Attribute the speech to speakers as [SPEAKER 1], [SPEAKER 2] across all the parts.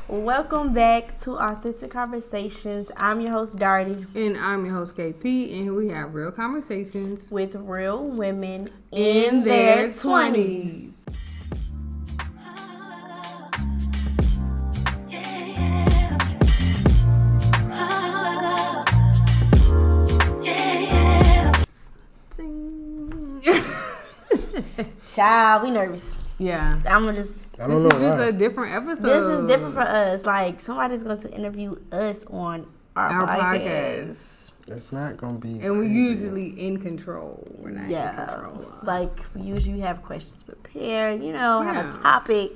[SPEAKER 1] Welcome back to Authentic Conversations. I'm your host, Darty.
[SPEAKER 2] And I'm your host, KP, and we have real conversations
[SPEAKER 1] with real women in their 20s. Child, we nervous.
[SPEAKER 2] Yeah.
[SPEAKER 1] I don't know
[SPEAKER 2] This is just a different episode.
[SPEAKER 1] This is different for us. Like, somebody's going to interview us on our podcast.
[SPEAKER 3] It's not going to be
[SPEAKER 2] And we're usually in control. We're not in control.
[SPEAKER 1] Like, we usually have questions prepared, have a topic.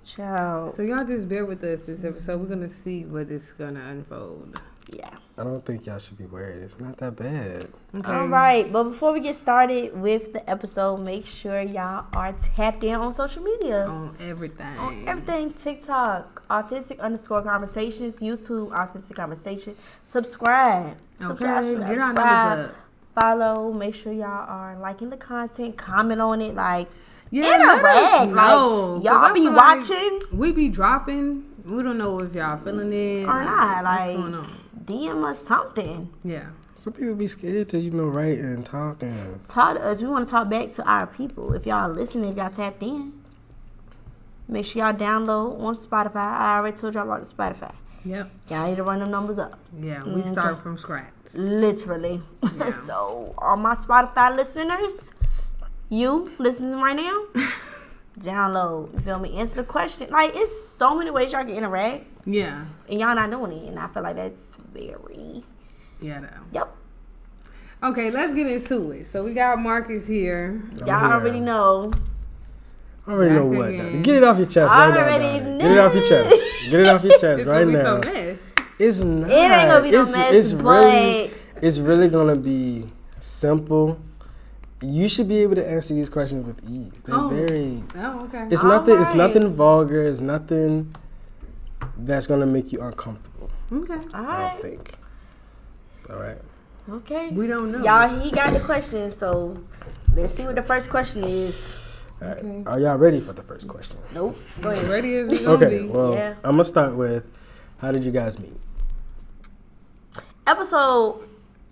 [SPEAKER 1] Child.
[SPEAKER 2] So y'all just bear with us this episode. We're going to see what is going to unfold.
[SPEAKER 1] Yeah.
[SPEAKER 3] I don't think y'all should be worried. It's not that bad.
[SPEAKER 1] Okay. All right. But before we get started with the episode, make sure y'all are tapped in on social media.
[SPEAKER 2] On everything.
[SPEAKER 1] On everything. TikTok, Authentic_Conversations. YouTube, Authentic Conversation. Subscribe.
[SPEAKER 2] Okay. Get our numbers up.
[SPEAKER 1] Follow. Make sure y'all are liking the content. Comment on it. Like,
[SPEAKER 2] interact.
[SPEAKER 1] Like, y'all be watching.
[SPEAKER 2] We be dropping. We don't know if y'all feeling it
[SPEAKER 1] or not. Like,
[SPEAKER 2] what's going on?
[SPEAKER 1] DM us something.
[SPEAKER 2] Yeah.
[SPEAKER 3] Some people be scared to, write and talk and
[SPEAKER 1] talk to us. We want to talk back to our people. If y'all listening, if y'all tapped in, make sure y'all download on Spotify. I already told y'all about the Spotify.
[SPEAKER 2] Yep.
[SPEAKER 1] Y'all need to run them numbers up.
[SPEAKER 2] Yeah, we started from scratch.
[SPEAKER 1] Literally. Yeah. So, all my Spotify listeners, you listening right now, download. You feel me? Answer the question. Like, it's so many ways y'all can interact.
[SPEAKER 2] Yeah.
[SPEAKER 1] And y'all not doing it. And I feel like that's very...
[SPEAKER 2] Yeah, though.
[SPEAKER 1] Yep.
[SPEAKER 2] Okay, let's get into it. So, we got Marcus here.
[SPEAKER 1] Y'all already know.
[SPEAKER 3] I already know what. Get it off your chest right now. Get it off your chest. Get it off your chest right now.
[SPEAKER 2] It's gonna be so mess.
[SPEAKER 3] It's not.
[SPEAKER 1] It ain't gonna be no mess,
[SPEAKER 3] it's really gonna be simple. You should be able to answer these questions with ease. They're very.
[SPEAKER 2] Oh, okay.
[SPEAKER 3] It's nothing. Right. It's nothing vulgar. It's nothing that's gonna make you uncomfortable.
[SPEAKER 2] Okay.
[SPEAKER 1] All right.
[SPEAKER 3] I don't think. All right.
[SPEAKER 1] Okay.
[SPEAKER 2] We don't know.
[SPEAKER 1] Y'all, he got the question, so let's see what the first question is.
[SPEAKER 3] All right. Okay. Are y'all ready for the first question?
[SPEAKER 1] Nope.
[SPEAKER 2] Go ahead. Ready as we
[SPEAKER 3] Okay.
[SPEAKER 2] be.
[SPEAKER 3] Well, I'm gonna start with, how did you guys meet?
[SPEAKER 1] Episode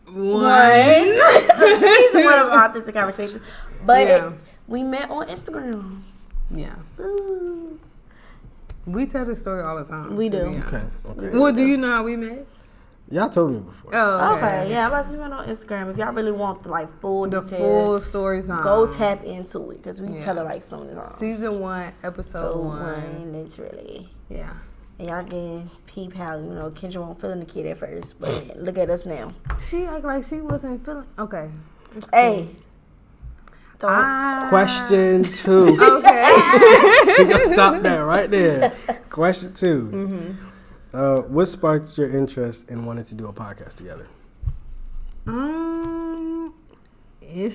[SPEAKER 1] 1. Season 1 of Authentic Conversation. But we met on Instagram.
[SPEAKER 2] Yeah.
[SPEAKER 1] Ooh.
[SPEAKER 2] We tell the story all the time.
[SPEAKER 1] We do.
[SPEAKER 3] Okay.
[SPEAKER 2] Well, do you know how we met?
[SPEAKER 3] Y'all told me before.
[SPEAKER 1] Oh, okay. Yeah, I'm about to met on Instagram. If y'all really want the full
[SPEAKER 2] story time,
[SPEAKER 1] go tap into it because we tell it so many times.
[SPEAKER 2] Season 1, episode 1.
[SPEAKER 1] Literally.
[SPEAKER 2] Yeah.
[SPEAKER 1] And y'all can peep how, Kendra won't feeling the kid at first, but look at us now.
[SPEAKER 2] She act like she wasn't feeling. Okay.
[SPEAKER 1] Hey.
[SPEAKER 3] Question 2.
[SPEAKER 2] Okay.
[SPEAKER 3] You can stop that right there. Question 2.
[SPEAKER 2] Mm-hmm.
[SPEAKER 3] What sparked your interest in wanting to do a podcast together?
[SPEAKER 2] Instagram. We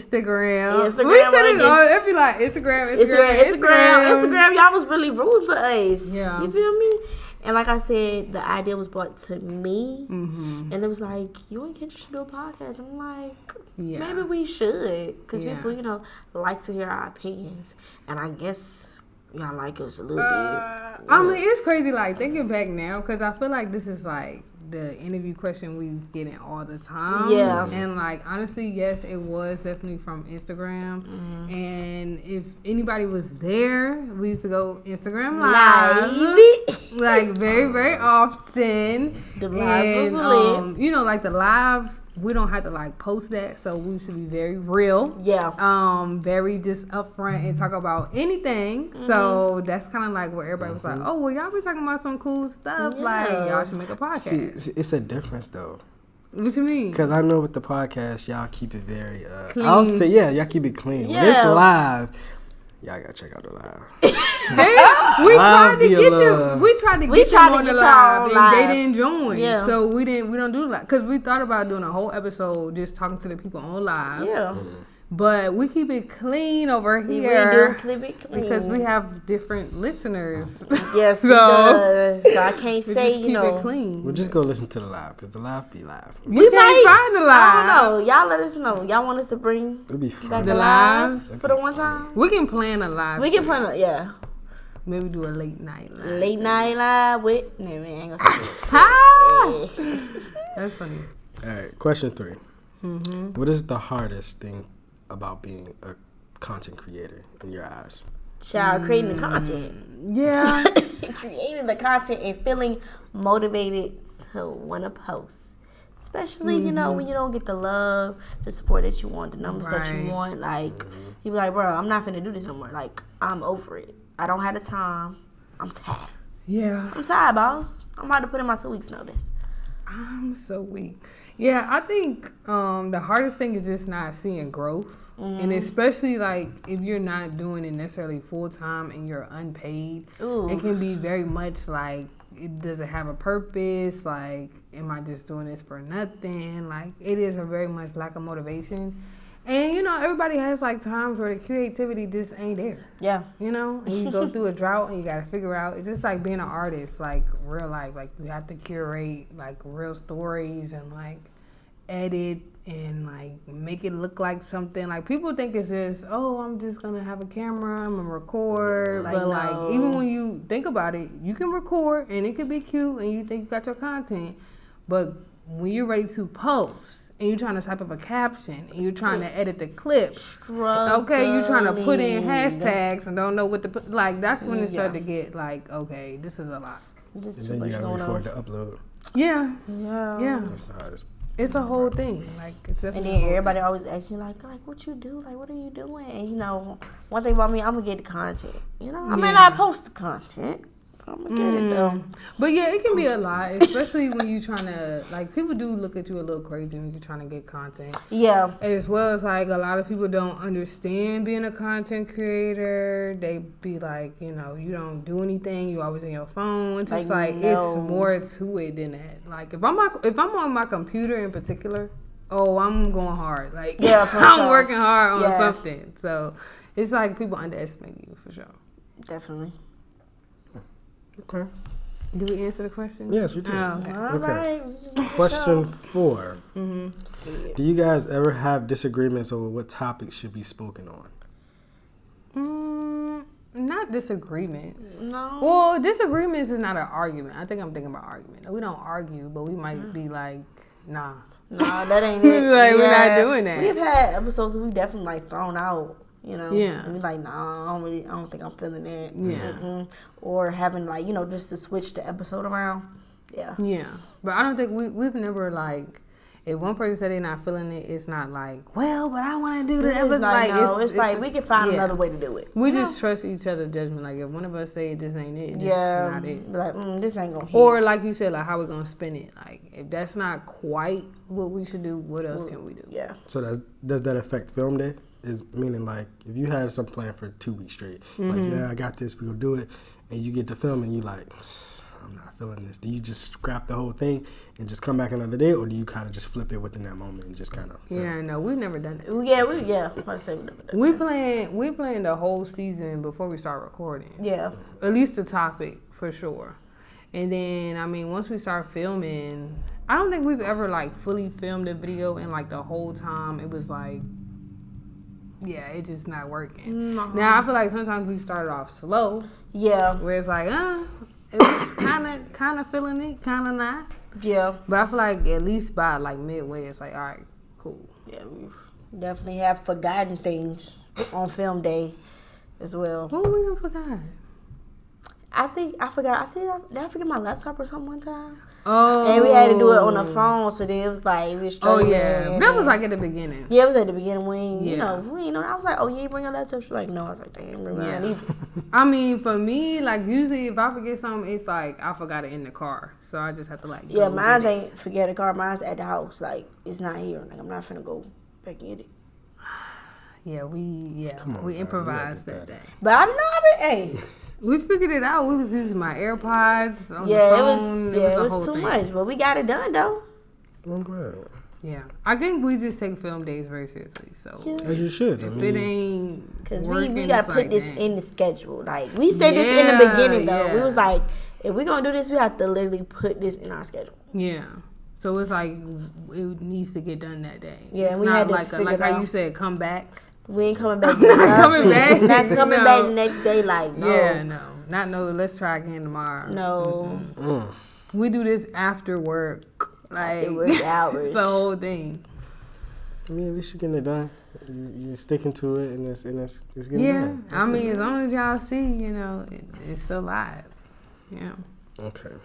[SPEAKER 2] said it be like Instagram.
[SPEAKER 1] Y'all was really rooting for us.
[SPEAKER 2] Yeah.
[SPEAKER 1] You feel me? And like I said, the idea was brought to me.
[SPEAKER 2] Mm-hmm.
[SPEAKER 1] And it was like, you and Kendra should do a podcast. I'm like, maybe we should. Because people, like to hear our opinions. And I guess y'all like us a little bit.
[SPEAKER 2] I mean, it's crazy, thinking back now. Because I feel like this is, the interview question we getting all the time.
[SPEAKER 1] Yeah.
[SPEAKER 2] And honestly, yes, it was definitely from Instagram.
[SPEAKER 1] Mm-hmm.
[SPEAKER 2] And if anybody was there, we used to go Instagram
[SPEAKER 1] live.
[SPEAKER 2] Very, very often.
[SPEAKER 1] The lives was lit.
[SPEAKER 2] The live, we don't have to post that, so we should be very real.
[SPEAKER 1] Yeah.
[SPEAKER 2] Very just upfront and talk about anything. Mm-hmm. So that's kind of where everybody was like, oh, well, y'all be talking about some cool stuff.
[SPEAKER 1] Yeah.
[SPEAKER 2] Y'all should make a podcast.
[SPEAKER 3] See, it's a difference though.
[SPEAKER 2] What you mean?
[SPEAKER 3] Because I know with the podcast, y'all keep it very
[SPEAKER 2] clean.
[SPEAKER 3] I'll say, y'all keep it clean.
[SPEAKER 1] Yeah.
[SPEAKER 3] When it's live, y'all gotta check out the live.
[SPEAKER 2] We tried to get them on the live, and they didn't join.
[SPEAKER 1] Yeah.
[SPEAKER 2] So we don't do live because we thought about doing a whole episode just talking to the people on live.
[SPEAKER 1] Yeah.
[SPEAKER 2] But we keep it clean over here.
[SPEAKER 1] We do keep it clean.
[SPEAKER 2] Because we have different listeners.
[SPEAKER 1] Yes, so I can't say,
[SPEAKER 2] keep it clean.
[SPEAKER 3] We'll just go listen to the live, because the live be live.
[SPEAKER 2] We can't find the live.
[SPEAKER 1] I don't know. Y'all let us know. Y'all want us to bring
[SPEAKER 3] It'll be fun.
[SPEAKER 1] back
[SPEAKER 2] the
[SPEAKER 1] live
[SPEAKER 2] live
[SPEAKER 1] for the one time?
[SPEAKER 2] We can plan a live.
[SPEAKER 1] We can plan it, yeah.
[SPEAKER 2] Maybe do a late night live.
[SPEAKER 1] Late night live with... Nah, man, I ain't gonna say it.
[SPEAKER 2] Ha! That's funny.
[SPEAKER 3] All right, question 3. What is the hardest thing about being a content creator in your eyes?
[SPEAKER 1] Child, creating the content.
[SPEAKER 2] Yeah.
[SPEAKER 1] Creating the content and feeling motivated to want to post. Especially, you know, when you don't get the love, the support that you want, the numbers that you want. Like, you be like, bro, I'm not finna do this no more. Like, I'm over it. I don't have the time. I'm tired.
[SPEAKER 2] Yeah.
[SPEAKER 1] I'm tired, boss. I'm about to put in my 2 weeks notice.
[SPEAKER 2] I'm so weak. Yeah, I think the hardest thing is just not seeing growth. And especially, like, if you're not doing it necessarily full-time and you're unpaid, it can be very much like, it doesn't have a purpose. Like, am I just doing this for nothing? Like, it is a very much lack of motivation. And, you know, everybody has, like, times where the creativity just ain't there.
[SPEAKER 1] Yeah.
[SPEAKER 2] You know? And you go through a drought and you got to figure out. It's just like being an artist, like, real life. Like, you have to curate, like, real stories and, like, edit and, like, make it look like something. Like, people think it's just, oh, I'm just going to have a camera, I'm going to record.
[SPEAKER 1] Like,
[SPEAKER 2] but,
[SPEAKER 1] no.
[SPEAKER 2] like, even when you think about it, you can record and it could be cute and you think you got your content. But when you're ready to post, and you're trying to type up a caption, and you're trying to edit the clips. Okay, you're trying to put in hashtags and don't know what to put. Like, that's when it started to get like, okay, this is a lot.
[SPEAKER 1] Just
[SPEAKER 3] And
[SPEAKER 1] too
[SPEAKER 3] then
[SPEAKER 1] much
[SPEAKER 3] you gotta
[SPEAKER 1] going
[SPEAKER 3] record
[SPEAKER 1] on.
[SPEAKER 3] the upload.
[SPEAKER 2] Yeah.
[SPEAKER 1] Yeah.
[SPEAKER 3] That's the hardest.
[SPEAKER 2] It's a whole thing. Like, it's
[SPEAKER 1] And
[SPEAKER 2] definitely
[SPEAKER 1] then
[SPEAKER 2] a whole
[SPEAKER 1] everybody always asks you, like, what you do? Like, what are you doing? And, you know, one thing about me, I'm going to get the content. You know, I may not post the content, but I'm going to get it, though.
[SPEAKER 2] But, yeah, it can be a lot, especially when you're trying to, like, people do look at you a little crazy when you're trying to get content.
[SPEAKER 1] Yeah.
[SPEAKER 2] As well as, like, a lot of people don't understand being a content creator. They be like, you know, you don't do anything. You always on your phone. It's just like
[SPEAKER 1] no.
[SPEAKER 2] it's more to it than that. Like, if I'm on my computer in particular, oh, I'm going hard. Like,
[SPEAKER 1] Yeah, for
[SPEAKER 2] I'm
[SPEAKER 1] sure.
[SPEAKER 2] working hard on
[SPEAKER 1] Yeah.
[SPEAKER 2] something. So it's like people underestimate you for sure.
[SPEAKER 1] Definitely.
[SPEAKER 3] Okay.
[SPEAKER 2] Did we answer the question?
[SPEAKER 3] Yes, you did.
[SPEAKER 2] Oh, okay.
[SPEAKER 1] All
[SPEAKER 3] Okay.
[SPEAKER 1] right.
[SPEAKER 3] Question 4.
[SPEAKER 1] Scared.
[SPEAKER 3] Do you guys ever have disagreements over what topics should be spoken on?
[SPEAKER 2] Not disagreements.
[SPEAKER 1] No.
[SPEAKER 2] Well, disagreements is not an argument. I think I'm thinking about argument. We don't argue, but we might be like, nah.
[SPEAKER 1] Nah, that ain't it.
[SPEAKER 2] Like, we're not doing that.
[SPEAKER 1] We've had episodes where we definitely, like, thrown out. You know,
[SPEAKER 2] Yeah.
[SPEAKER 1] and we like, nah, I don't think I'm feeling that.
[SPEAKER 2] Yeah.
[SPEAKER 1] Or having like, you know, just to switch the episode around. Yeah.
[SPEAKER 2] Yeah, but I don't think we've never like. If one person said they're not feeling it, it's not like, well, but I want to do the
[SPEAKER 1] It's
[SPEAKER 2] episode.
[SPEAKER 1] like, no,
[SPEAKER 2] it's
[SPEAKER 1] like
[SPEAKER 2] just,
[SPEAKER 1] we can find another way to do it.
[SPEAKER 2] We just trust each other's judgment. Like if one of us say it just ain't it, just not it.
[SPEAKER 1] Be like, this ain't gonna hit.
[SPEAKER 2] Or like you said, like how we gonna spin it. Like if that's not quite what we should do, what else can we do?
[SPEAKER 1] Yeah.
[SPEAKER 3] So does that affect film day? Is meaning like if you had some plan for 2 weeks straight, like yeah, I got this, we gonna do it, and you get to film and you like, I'm not feeling this. Do you just scrap the whole thing and just come back another day, or do you kind of just flip it within that moment and just kind of?
[SPEAKER 2] Yeah, no, we've never done it.
[SPEAKER 1] Yeah. I say we never done
[SPEAKER 2] We planned the whole season before we start recording.
[SPEAKER 1] Yeah.
[SPEAKER 2] At least the topic for sure. And then I mean, once we start filming, I don't think we've ever like fully filmed a video and like the whole time it was like. Yeah, it's just not working. Now I feel like sometimes we started off slow.
[SPEAKER 1] Yeah.
[SPEAKER 2] Where it's like, it was kind of feeling it, kind of not.
[SPEAKER 1] Yeah.
[SPEAKER 2] But I feel like at least by like midway, it's like, all right, cool.
[SPEAKER 1] Yeah. We definitely have forgotten things on film day as well.
[SPEAKER 2] Oh, we done forgot.
[SPEAKER 1] Did I forget my laptop or something one time?
[SPEAKER 2] Oh.
[SPEAKER 1] And we had to do it on the phone, so then it was like, we was
[SPEAKER 2] Oh,
[SPEAKER 1] struggling.
[SPEAKER 2] yeah. That was like at the beginning.
[SPEAKER 1] Yeah, it was at the beginning when, you
[SPEAKER 2] Yeah.
[SPEAKER 1] know, I was like, oh, you ain't bring your laptop? She was like, no. I was like, damn, bring mine either.
[SPEAKER 2] I mean, for me, like, usually if I forget something, it's like I forgot it in the car. So I just have to, like,
[SPEAKER 1] Yeah,
[SPEAKER 2] go
[SPEAKER 1] mine
[SPEAKER 2] get it.
[SPEAKER 1] ain't forget the car. Mine's at the house. Like, it's not here. Like, I'm not finna go back and get it.
[SPEAKER 2] Yeah, we
[SPEAKER 3] Come on,
[SPEAKER 2] improvised
[SPEAKER 3] man,
[SPEAKER 2] that day.
[SPEAKER 1] But I've been, hey.
[SPEAKER 2] We figured it out. We was using my AirPods on
[SPEAKER 1] Yeah,
[SPEAKER 2] the phone.
[SPEAKER 1] it
[SPEAKER 2] a
[SPEAKER 1] was
[SPEAKER 2] whole
[SPEAKER 1] too
[SPEAKER 2] thing.
[SPEAKER 1] much. But we got it done, though.
[SPEAKER 3] I'm glad.
[SPEAKER 2] Yeah. I think we just take film days very seriously. So
[SPEAKER 3] As you should.
[SPEAKER 2] if it ain't
[SPEAKER 1] Because
[SPEAKER 2] working,
[SPEAKER 1] we got
[SPEAKER 2] it's
[SPEAKER 1] to put
[SPEAKER 2] like,
[SPEAKER 1] this
[SPEAKER 2] dang.
[SPEAKER 1] in the schedule. Like, we said this in the beginning, though.
[SPEAKER 2] Yeah.
[SPEAKER 1] We was like, if we're going to do this, we have to literally put this in our schedule.
[SPEAKER 2] Yeah. So it's like it needs to get done that day.
[SPEAKER 1] Yeah,
[SPEAKER 2] it's
[SPEAKER 1] and we
[SPEAKER 2] not
[SPEAKER 1] had to
[SPEAKER 2] like
[SPEAKER 1] figure
[SPEAKER 2] like
[SPEAKER 1] it
[SPEAKER 2] how
[SPEAKER 1] out.
[SPEAKER 2] you said, come back.
[SPEAKER 1] We ain't coming back.
[SPEAKER 2] Coming back.
[SPEAKER 1] Not coming
[SPEAKER 2] No.
[SPEAKER 1] back the next day. Like, no.
[SPEAKER 2] Yeah, no. Not no, let's try again tomorrow.
[SPEAKER 1] No.
[SPEAKER 2] We do this after work. Like,
[SPEAKER 1] After work hours.
[SPEAKER 2] It's the whole thing.
[SPEAKER 3] I mean, at least you're getting it done. You're sticking to it, and it's getting done.
[SPEAKER 2] I mean, as long as y'all see, you know, it's alive. Yeah.
[SPEAKER 3] Okay.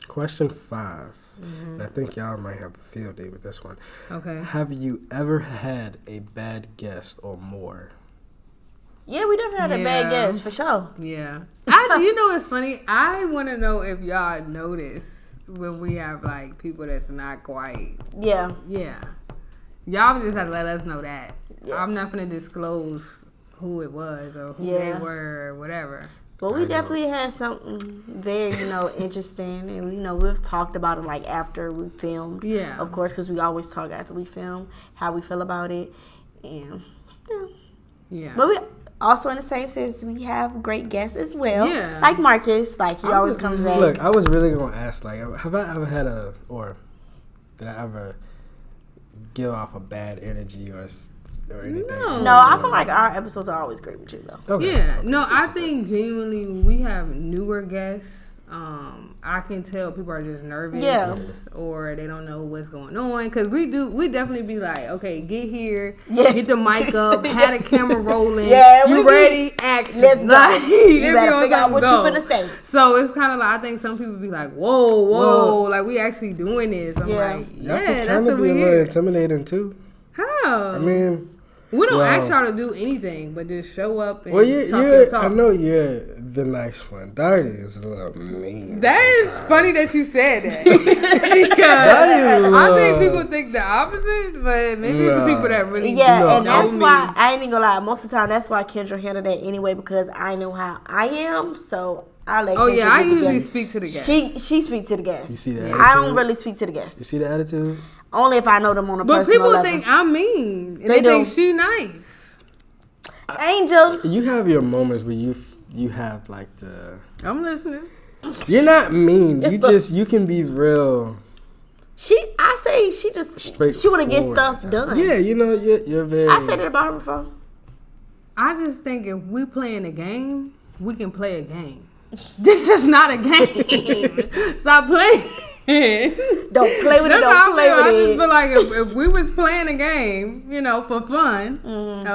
[SPEAKER 3] Question 5. I think y'all might have a field day with this one.
[SPEAKER 2] Okay.
[SPEAKER 3] Have you ever had a bad guest or more?
[SPEAKER 1] Yeah, we definitely had a bad guess, for sure.
[SPEAKER 2] Yeah. You know what's funny? I want to know if y'all notice when we have, like, people that's not quite.
[SPEAKER 1] Yeah.
[SPEAKER 2] Yeah. Y'all just have to let us know that.
[SPEAKER 1] Yeah.
[SPEAKER 2] I'm not going to disclose who it was or who they were or whatever.
[SPEAKER 1] But we definitely had something very, interesting. And, we've talked about it, like, after we filmed.
[SPEAKER 2] Yeah.
[SPEAKER 1] Of course, because we always talk after we film, how we feel about it. And,
[SPEAKER 2] Yeah.
[SPEAKER 1] But we also, in the same sense, we have great guests as well.
[SPEAKER 2] Yeah.
[SPEAKER 1] Like Marcus. Like, he always comes back.
[SPEAKER 3] Look, I was really going to ask, like, have I ever had did I ever give off a bad energy or anything?
[SPEAKER 1] No, I feel like our episodes are always great with you, though.
[SPEAKER 3] Okay.
[SPEAKER 2] Yeah, no, I think genuinely when we have newer guests, I can tell people are just nervous or they don't know what's going on. Because we definitely be like, okay, get here, get the mic up, had a camera rolling, you ready, action.
[SPEAKER 1] Let's go.
[SPEAKER 2] Like,
[SPEAKER 1] You better figure out what you finna say.
[SPEAKER 2] So it's kind of like, I think some people be like, whoa, like we actually doing this. I'm like,
[SPEAKER 3] Y'all can
[SPEAKER 2] that's
[SPEAKER 3] kind
[SPEAKER 2] what
[SPEAKER 3] of be
[SPEAKER 2] we
[SPEAKER 3] a little
[SPEAKER 2] hear.
[SPEAKER 3] intimidating too.
[SPEAKER 2] How?
[SPEAKER 3] I mean,
[SPEAKER 2] we don't ask y'all to do anything, but just show up and talk.
[SPEAKER 3] I know you're the nice one. Darty is a little mean.
[SPEAKER 2] That is funny that you said that. Because I think people think the opposite, but maybe it's the people that really
[SPEAKER 1] and
[SPEAKER 2] know
[SPEAKER 1] that's
[SPEAKER 2] me.
[SPEAKER 1] why, I ain't even gonna lie, most of the time, that's why Kendra handled that anyway, because I know how I am, so I let Kendra
[SPEAKER 2] I
[SPEAKER 1] do the
[SPEAKER 2] usually
[SPEAKER 1] guest.
[SPEAKER 2] speak to the guests.
[SPEAKER 1] She speaks to the guests.
[SPEAKER 3] You see that?
[SPEAKER 1] I don't really speak to the guests.
[SPEAKER 3] You see the attitude?
[SPEAKER 1] Only if I know them on a
[SPEAKER 2] But
[SPEAKER 1] personal
[SPEAKER 2] people
[SPEAKER 1] level.
[SPEAKER 2] think I'm mean. And
[SPEAKER 1] They
[SPEAKER 2] they think
[SPEAKER 1] do.
[SPEAKER 2] she nice.
[SPEAKER 1] Angel.
[SPEAKER 3] You have your moments where you have like the.
[SPEAKER 2] I'm listening.
[SPEAKER 3] You're not mean. You can be real.
[SPEAKER 1] She want to get stuff done.
[SPEAKER 3] Yeah, you're very.
[SPEAKER 1] I said it about her before.
[SPEAKER 2] I just think if we playing a game, we can play a game. This is not a game. Stop playing.
[SPEAKER 1] Don't play with it. Don't play with
[SPEAKER 2] I
[SPEAKER 1] it.
[SPEAKER 2] just feel like if we was playing a game, for fun,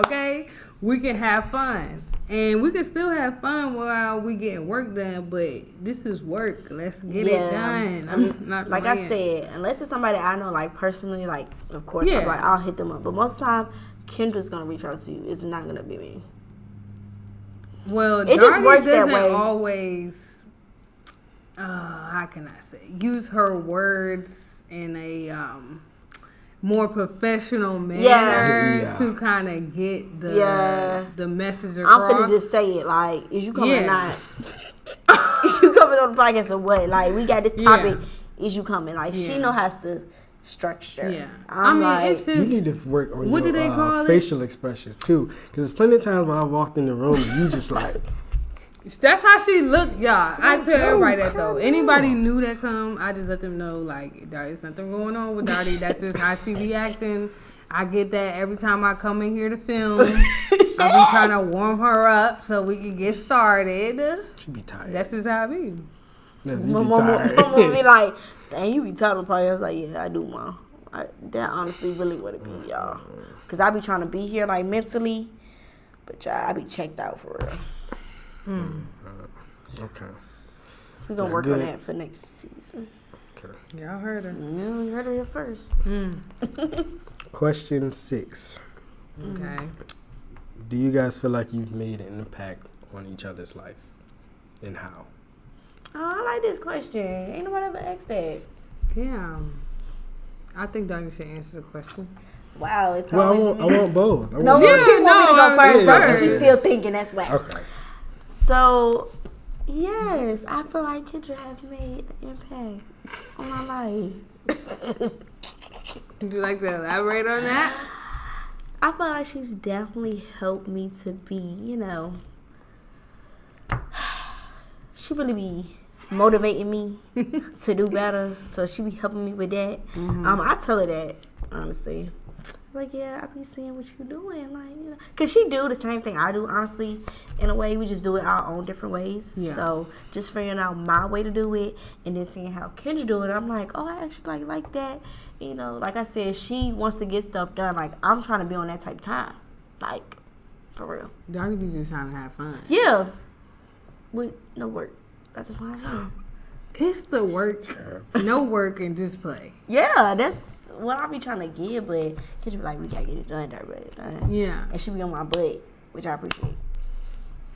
[SPEAKER 2] okay, we can have fun. And we can still have fun while we getting work done, but this is work. Let's get it done. I'm not
[SPEAKER 1] like
[SPEAKER 2] playing.
[SPEAKER 1] I said, unless it's somebody I know, like personally, like of course, I'm like, I'll hit them up. But most of the time, Kendra's gonna reach out to you. It's not gonna be me.
[SPEAKER 2] Well,
[SPEAKER 1] it just works that
[SPEAKER 2] doesn't
[SPEAKER 1] way.
[SPEAKER 2] Always, how can I say, use her words in a more professional manner to kind of get the message across.
[SPEAKER 1] I'm finna just say it. Like, is you coming or not? Is you coming on the podcast or what? Like, we got this topic. Is you coming? Like, she know how to structure.
[SPEAKER 2] Yeah,
[SPEAKER 1] I'm like,
[SPEAKER 2] it's just,
[SPEAKER 3] you need to work on
[SPEAKER 2] what
[SPEAKER 3] your
[SPEAKER 2] do they call
[SPEAKER 3] facial expressions too, because there's plenty of times when I walked in the room and you just like.
[SPEAKER 2] That's how she looked, y'all. I tell everybody that though. Anybody new that come, I just let them know like there's something going on with Darty. That's just how she be acting. I get that every time I come in here to film. I be trying to warm her up so we can get started.
[SPEAKER 3] She be tired.
[SPEAKER 2] That's just how I be.
[SPEAKER 3] Yes,
[SPEAKER 1] my mom be like, "Dang, you be tired of the party." I was like, "Yeah, I do, mom." That honestly really what it be, y'all. Cause I be trying to be here like mentally, but y'all, I be checked out for real.
[SPEAKER 3] Okay.
[SPEAKER 1] We're gonna work on that for next season.
[SPEAKER 3] Okay.
[SPEAKER 2] Y'all heard her.
[SPEAKER 1] Yeah, you heard her here first.
[SPEAKER 3] Question 6.
[SPEAKER 2] Okay.
[SPEAKER 3] Do you guys feel like you've made an impact on each other's life, and how?
[SPEAKER 1] Oh, I like this question. Ain't nobody ever asked that.
[SPEAKER 2] Yeah. I think Darty should answer the question.
[SPEAKER 1] Wow, it's
[SPEAKER 3] Well,
[SPEAKER 1] always
[SPEAKER 3] I want both.
[SPEAKER 1] she want me to go first though, because she's
[SPEAKER 2] yeah.
[SPEAKER 1] still thinking. That's why.
[SPEAKER 3] Okay.
[SPEAKER 1] So, yes, I feel like Kendra have made an impact on my life.
[SPEAKER 2] Would you like to elaborate on that?
[SPEAKER 1] I feel like she's definitely helped me to be, she really be motivating me to do better. So she be helping me with that. I tell her that, honestly. like, yeah, I be seeing what you doing, like, you know, cause she do the same thing I do, honestly. In a way, we just do it our own different ways.
[SPEAKER 2] Yeah.
[SPEAKER 1] So just figuring out my way to do it, and then seeing how Kendra do it, I'm like, oh, I actually like that. You know, like I said, she wants to get stuff done. Like, I'm trying to be on that type of time, like, for real.
[SPEAKER 2] Darty be just trying to have fun.
[SPEAKER 1] Yeah, with no work. That's just why I'm doing.
[SPEAKER 2] It's the work, no work, and just play.
[SPEAKER 1] Yeah, that's what I be trying to give, but Kendra be like, we gotta get it done,
[SPEAKER 2] Yeah.
[SPEAKER 1] And she be on my butt, which I appreciate.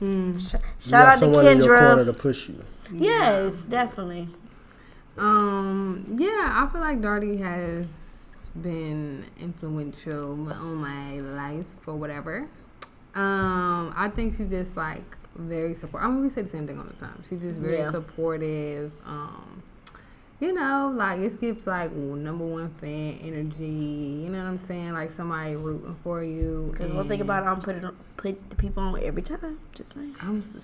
[SPEAKER 1] Shout
[SPEAKER 3] You
[SPEAKER 1] out
[SPEAKER 3] got
[SPEAKER 1] to
[SPEAKER 3] someone in your corner
[SPEAKER 1] Kendra.
[SPEAKER 3] to push you.
[SPEAKER 1] Yes, definitely.
[SPEAKER 2] Yeah, I feel like Darty has been influential on my life or whatever. I think she just like very supportive. I mean, we say the same thing all the time. She's just very supportive. You know, like it gives like number one fan energy. You know what I'm saying? Like somebody rooting for you.
[SPEAKER 1] Because one thing about it, I'm put the people on every time. Just saying.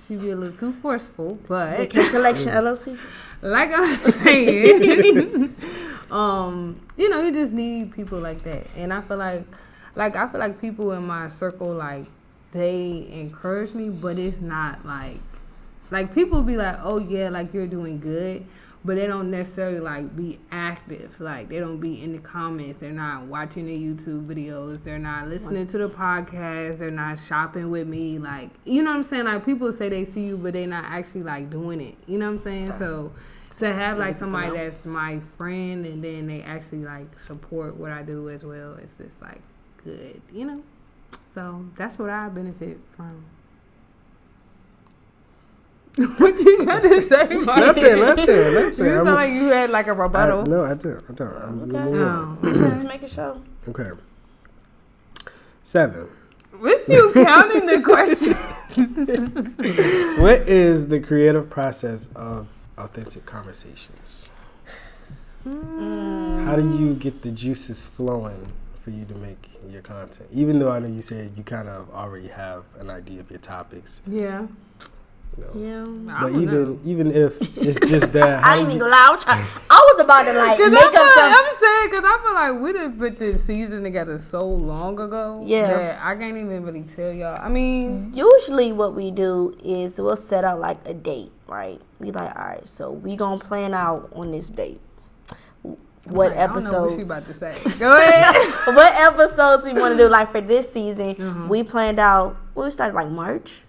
[SPEAKER 2] She be a little too forceful, but
[SPEAKER 1] The K Collection LLC.
[SPEAKER 2] like I was saying, you know, you just need people like that, and I feel like people in my circle, like they encourage me, but it's not like people be like, oh yeah, like you're doing good, but they don't necessarily like be active. Like they don't be in the comments. They're not watching the YouTube videos. They're not listening to the podcast. They're not shopping with me. Like, you know what I'm saying? Like people say they see you, but they're not actually like doing it. You know what I'm saying? So to have like somebody that's my friend and then they actually like support what I do as well, it's just like good, you know? So that's what I benefit from. What you got to say, Mike?
[SPEAKER 3] Nothing.
[SPEAKER 2] You feel like you had like a rebuttal.
[SPEAKER 3] No, I don't.
[SPEAKER 1] Okay. Just make a show.
[SPEAKER 3] Okay. 7.
[SPEAKER 2] What's you counting the question?
[SPEAKER 3] What is the creative process of authentic conversations? How do you get the juices flowing for you to make your content? Even though I know you said you kind of already have an idea of your topics.
[SPEAKER 2] Yeah.
[SPEAKER 3] You know.
[SPEAKER 1] Yeah.
[SPEAKER 3] But even if it's just that,
[SPEAKER 1] I ain't even gonna lie. I was about to like make up some.
[SPEAKER 2] I'm saying because I feel like we done put this season together so long ago.
[SPEAKER 1] Yeah.
[SPEAKER 2] That I can't even really tell y'all. I mean,
[SPEAKER 1] Usually what we do is we'll set out like a date, right? We like, all right, so we gonna plan out on this date. What
[SPEAKER 2] like, I don't know what she
[SPEAKER 1] episodes?
[SPEAKER 2] about to say. Go ahead.
[SPEAKER 1] What episodes we want to do? Like for this season, we planned out. We started like March.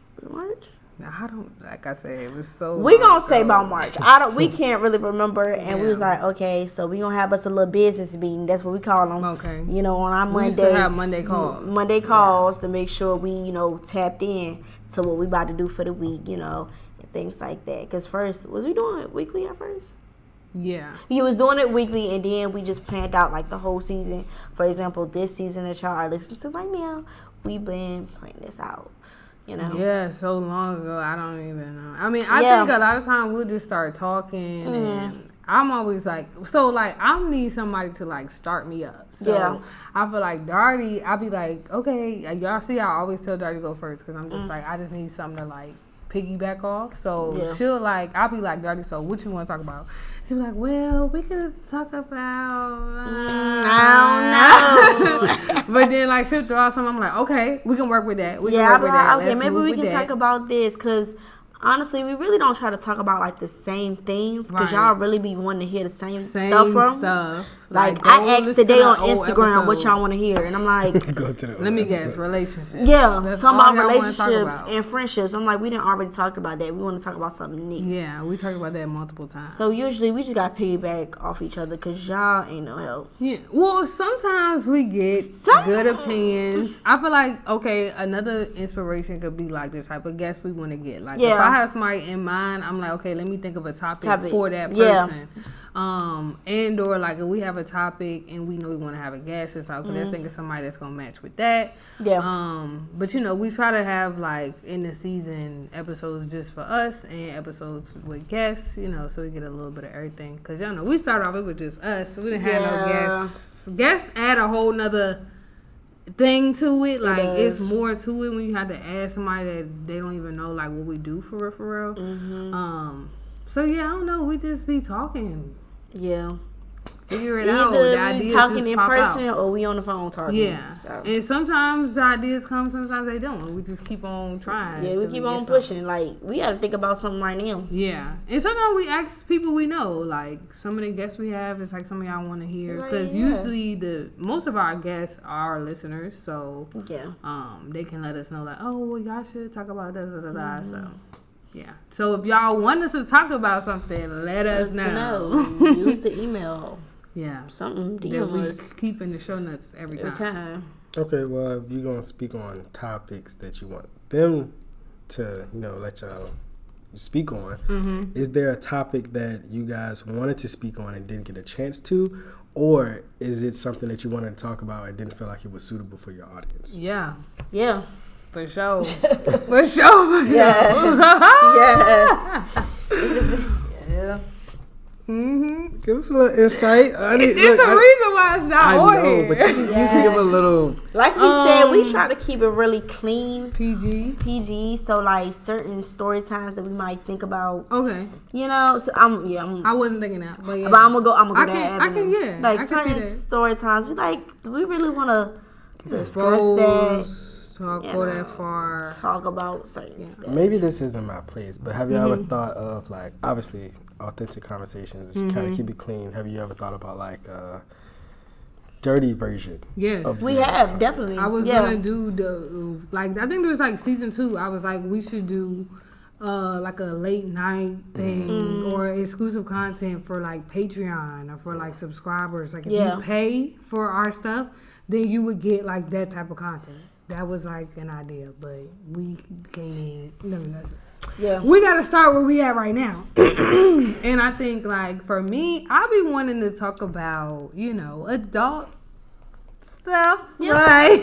[SPEAKER 2] Now, I don't, like I said, it was so.
[SPEAKER 1] We
[SPEAKER 2] long
[SPEAKER 1] gonna say
[SPEAKER 2] ago.
[SPEAKER 1] about March. We can't really remember, and we was like, okay, so we gonna have us a little business meeting. That's what we call them.
[SPEAKER 2] Okay.
[SPEAKER 1] You know, on our
[SPEAKER 2] We
[SPEAKER 1] Mondays.
[SPEAKER 2] used to have Monday calls.
[SPEAKER 1] Monday calls to make sure we, you know, tapped in to what we about to do for the week. You know, and things like that. Because first, was we doing it weekly at first?
[SPEAKER 2] Yeah.
[SPEAKER 1] You was doing it weekly, and then we just planned out like the whole season. For example, this season that y'all are listening to right now, we been playing this out. You know?
[SPEAKER 2] Yeah, so long ago, I don't even know. I mean, I think a lot of times we'll just start talking, and I'm always like, so like, I need somebody to like start me up. So I feel like Darty, I'll be like, okay, y'all see, I always tell Darty to go first because I'm just like, I just need something to like piggyback off. So she'll like, I'll be like, Darty, so what you want to talk about? She'll be like, well, we could talk about
[SPEAKER 1] I don't know.
[SPEAKER 2] But then like she'll throw out something, I'm like, okay, we can work with that. We can
[SPEAKER 1] Yeah,
[SPEAKER 2] work with that.
[SPEAKER 1] okay,
[SPEAKER 2] Let's
[SPEAKER 1] maybe
[SPEAKER 2] move
[SPEAKER 1] we
[SPEAKER 2] with
[SPEAKER 1] can
[SPEAKER 2] that.
[SPEAKER 1] talk about this because honestly, we really don't try to talk about like the same things because
[SPEAKER 2] Right.
[SPEAKER 1] y'all really be wanting to hear the same stuff from.
[SPEAKER 2] stuff.
[SPEAKER 1] Like
[SPEAKER 2] go
[SPEAKER 1] I asked
[SPEAKER 2] listen
[SPEAKER 1] today
[SPEAKER 2] to
[SPEAKER 1] on
[SPEAKER 2] the old
[SPEAKER 1] Instagram what
[SPEAKER 2] episodes.
[SPEAKER 1] y'all want to hear, and I'm like,
[SPEAKER 3] Go to the
[SPEAKER 2] Let me guess,
[SPEAKER 3] episode.
[SPEAKER 2] relationships.
[SPEAKER 1] yeah,
[SPEAKER 2] That's
[SPEAKER 1] talking
[SPEAKER 2] all
[SPEAKER 1] about
[SPEAKER 2] y'all wanna talk
[SPEAKER 1] relationships
[SPEAKER 2] about.
[SPEAKER 1] and friendships. I'm like, we didn't already talk about that. We want to talk about something new.
[SPEAKER 2] Yeah, we talked about that multiple times.
[SPEAKER 1] So usually we just got to piggyback off each other because y'all ain't no help.
[SPEAKER 2] Yeah, well, sometimes we get good opinions. I feel like, okay, another inspiration could be like the type of guest we want to get. Like, if I have somebody in mind, I'm like, okay, let me think of a topic for that person. And or like if we have a topic and we know we want to have a guest, it's like, okay, let's think of somebody that's going to match with that.
[SPEAKER 1] Yeah.
[SPEAKER 2] But you know, we try to have like in the season episodes just for us and episodes with guests, you know, so we get a little bit of everything. Cause y'all know we started off, it was just us. We didn't have no guests. Guests add a whole nother thing to it. Like it's more to it when you have to ask somebody that they don't even know like what we do for real. So yeah, I don't know. We just be talking.
[SPEAKER 1] Yeah.
[SPEAKER 2] figure it out.
[SPEAKER 1] Either
[SPEAKER 2] The
[SPEAKER 1] we
[SPEAKER 2] ideas
[SPEAKER 1] talking
[SPEAKER 2] just
[SPEAKER 1] in
[SPEAKER 2] pop
[SPEAKER 1] person
[SPEAKER 2] out.
[SPEAKER 1] or we on the phone talking.
[SPEAKER 2] Yeah,
[SPEAKER 1] So.
[SPEAKER 2] and sometimes the ideas come, sometimes they don't. We just keep on trying.
[SPEAKER 1] Yeah, we keep on pushing. Like, we got to think about something right now.
[SPEAKER 2] Yeah, and sometimes we ask people we know. Like, some of the guests we have, it's like some of y'all want to hear. Because usually most of our guests are our listeners. So, they can let us know, like, oh, well, y'all should talk about da-da-da-da. So, yeah. So, if y'all want us to talk about something, let us know.
[SPEAKER 1] Use the email.
[SPEAKER 2] Yeah.
[SPEAKER 1] Something
[SPEAKER 2] that we keep in the show notes every time.
[SPEAKER 3] Okay, well, if you're going to speak on topics that you want them to, let y'all speak on, is there a topic that you guys wanted to speak on and didn't get a chance to? Or is it something that you wanted to talk about and didn't feel like it was suitable for your audience?
[SPEAKER 2] Yeah.
[SPEAKER 1] Yeah.
[SPEAKER 2] For sure. For sure.
[SPEAKER 1] Yeah. Yeah.
[SPEAKER 3] Give us a little insight.
[SPEAKER 2] There's a reason why it's not on
[SPEAKER 3] here. I know, but you can give a little.
[SPEAKER 1] Like we said, we try to keep it really clean.
[SPEAKER 2] PG.
[SPEAKER 1] So, like, certain story times that we might think about.
[SPEAKER 2] Okay.
[SPEAKER 1] So
[SPEAKER 2] I wasn't thinking that. But, yeah.
[SPEAKER 1] But I'm gonna go
[SPEAKER 2] there. I can, yeah.
[SPEAKER 1] Like,
[SPEAKER 2] I
[SPEAKER 1] certain story times, we really want to discuss that.
[SPEAKER 2] Go that far.
[SPEAKER 1] Talk about certain stuff.
[SPEAKER 3] Maybe this isn't my place, but have you ever thought of, like, obviously, authentic conversations, kind of keep it clean. Have you ever thought about, like, a dirty version?
[SPEAKER 2] Yes.
[SPEAKER 1] We have, definitely.
[SPEAKER 2] I was going to do I think there was, like, season 2. I was like, we should do, like, a late night thing or exclusive content for, like, Patreon or for, like, subscribers. Like, if you pay for our stuff, then you would get, like, that type of content. That was, like, an idea, but we can't we got to start where we at right now. And I think, like, for me, I be wanting to talk about, adult stuff. Yeah. Like,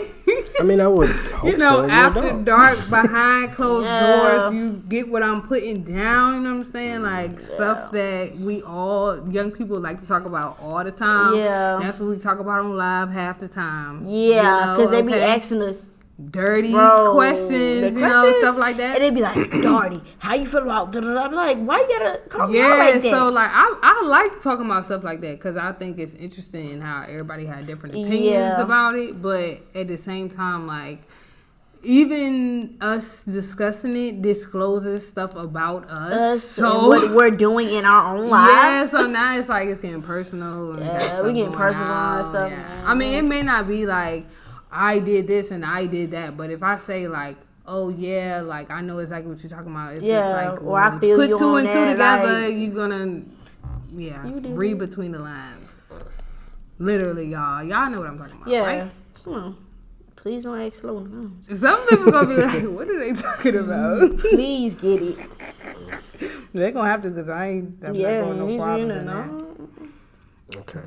[SPEAKER 3] I mean, I would hope
[SPEAKER 2] after dark, behind closed doors, you get what I'm putting down, you know what I'm saying? Like, stuff that we all, young people like to talk about all the time. Yeah. That's what we talk about on live half the time.
[SPEAKER 1] Yeah, because they be asking us
[SPEAKER 2] dirty questions, stuff like that.
[SPEAKER 1] And they be like, Darty, how you feel about da-da-da? I be like, why you gotta call me out like that?
[SPEAKER 2] So, like, I like talking about stuff like that because I think it's interesting how everybody had different opinions about it. But at the same time, like, even us discussing it discloses stuff about us. So
[SPEAKER 1] what we're doing in our own lives.
[SPEAKER 2] Yeah, so now it's like it's getting personal. And
[SPEAKER 1] we getting personal and stuff.
[SPEAKER 2] Yeah. I mean, it may not be like, I did this and I did that, but if I say, like, oh yeah, like, I know exactly what you're talking about, it's just like, well,
[SPEAKER 1] I feel
[SPEAKER 2] put
[SPEAKER 1] you
[SPEAKER 2] 2 and 2 together,
[SPEAKER 1] like,
[SPEAKER 2] you're gonna read between the lines. Literally, y'all know what I'm talking about, right?
[SPEAKER 1] Come on, please don't act slow. No.
[SPEAKER 2] Some people gonna be like, what are they talking about?
[SPEAKER 1] Please get it.
[SPEAKER 2] They're gonna have to, because I'm not going no problem.
[SPEAKER 3] Okay.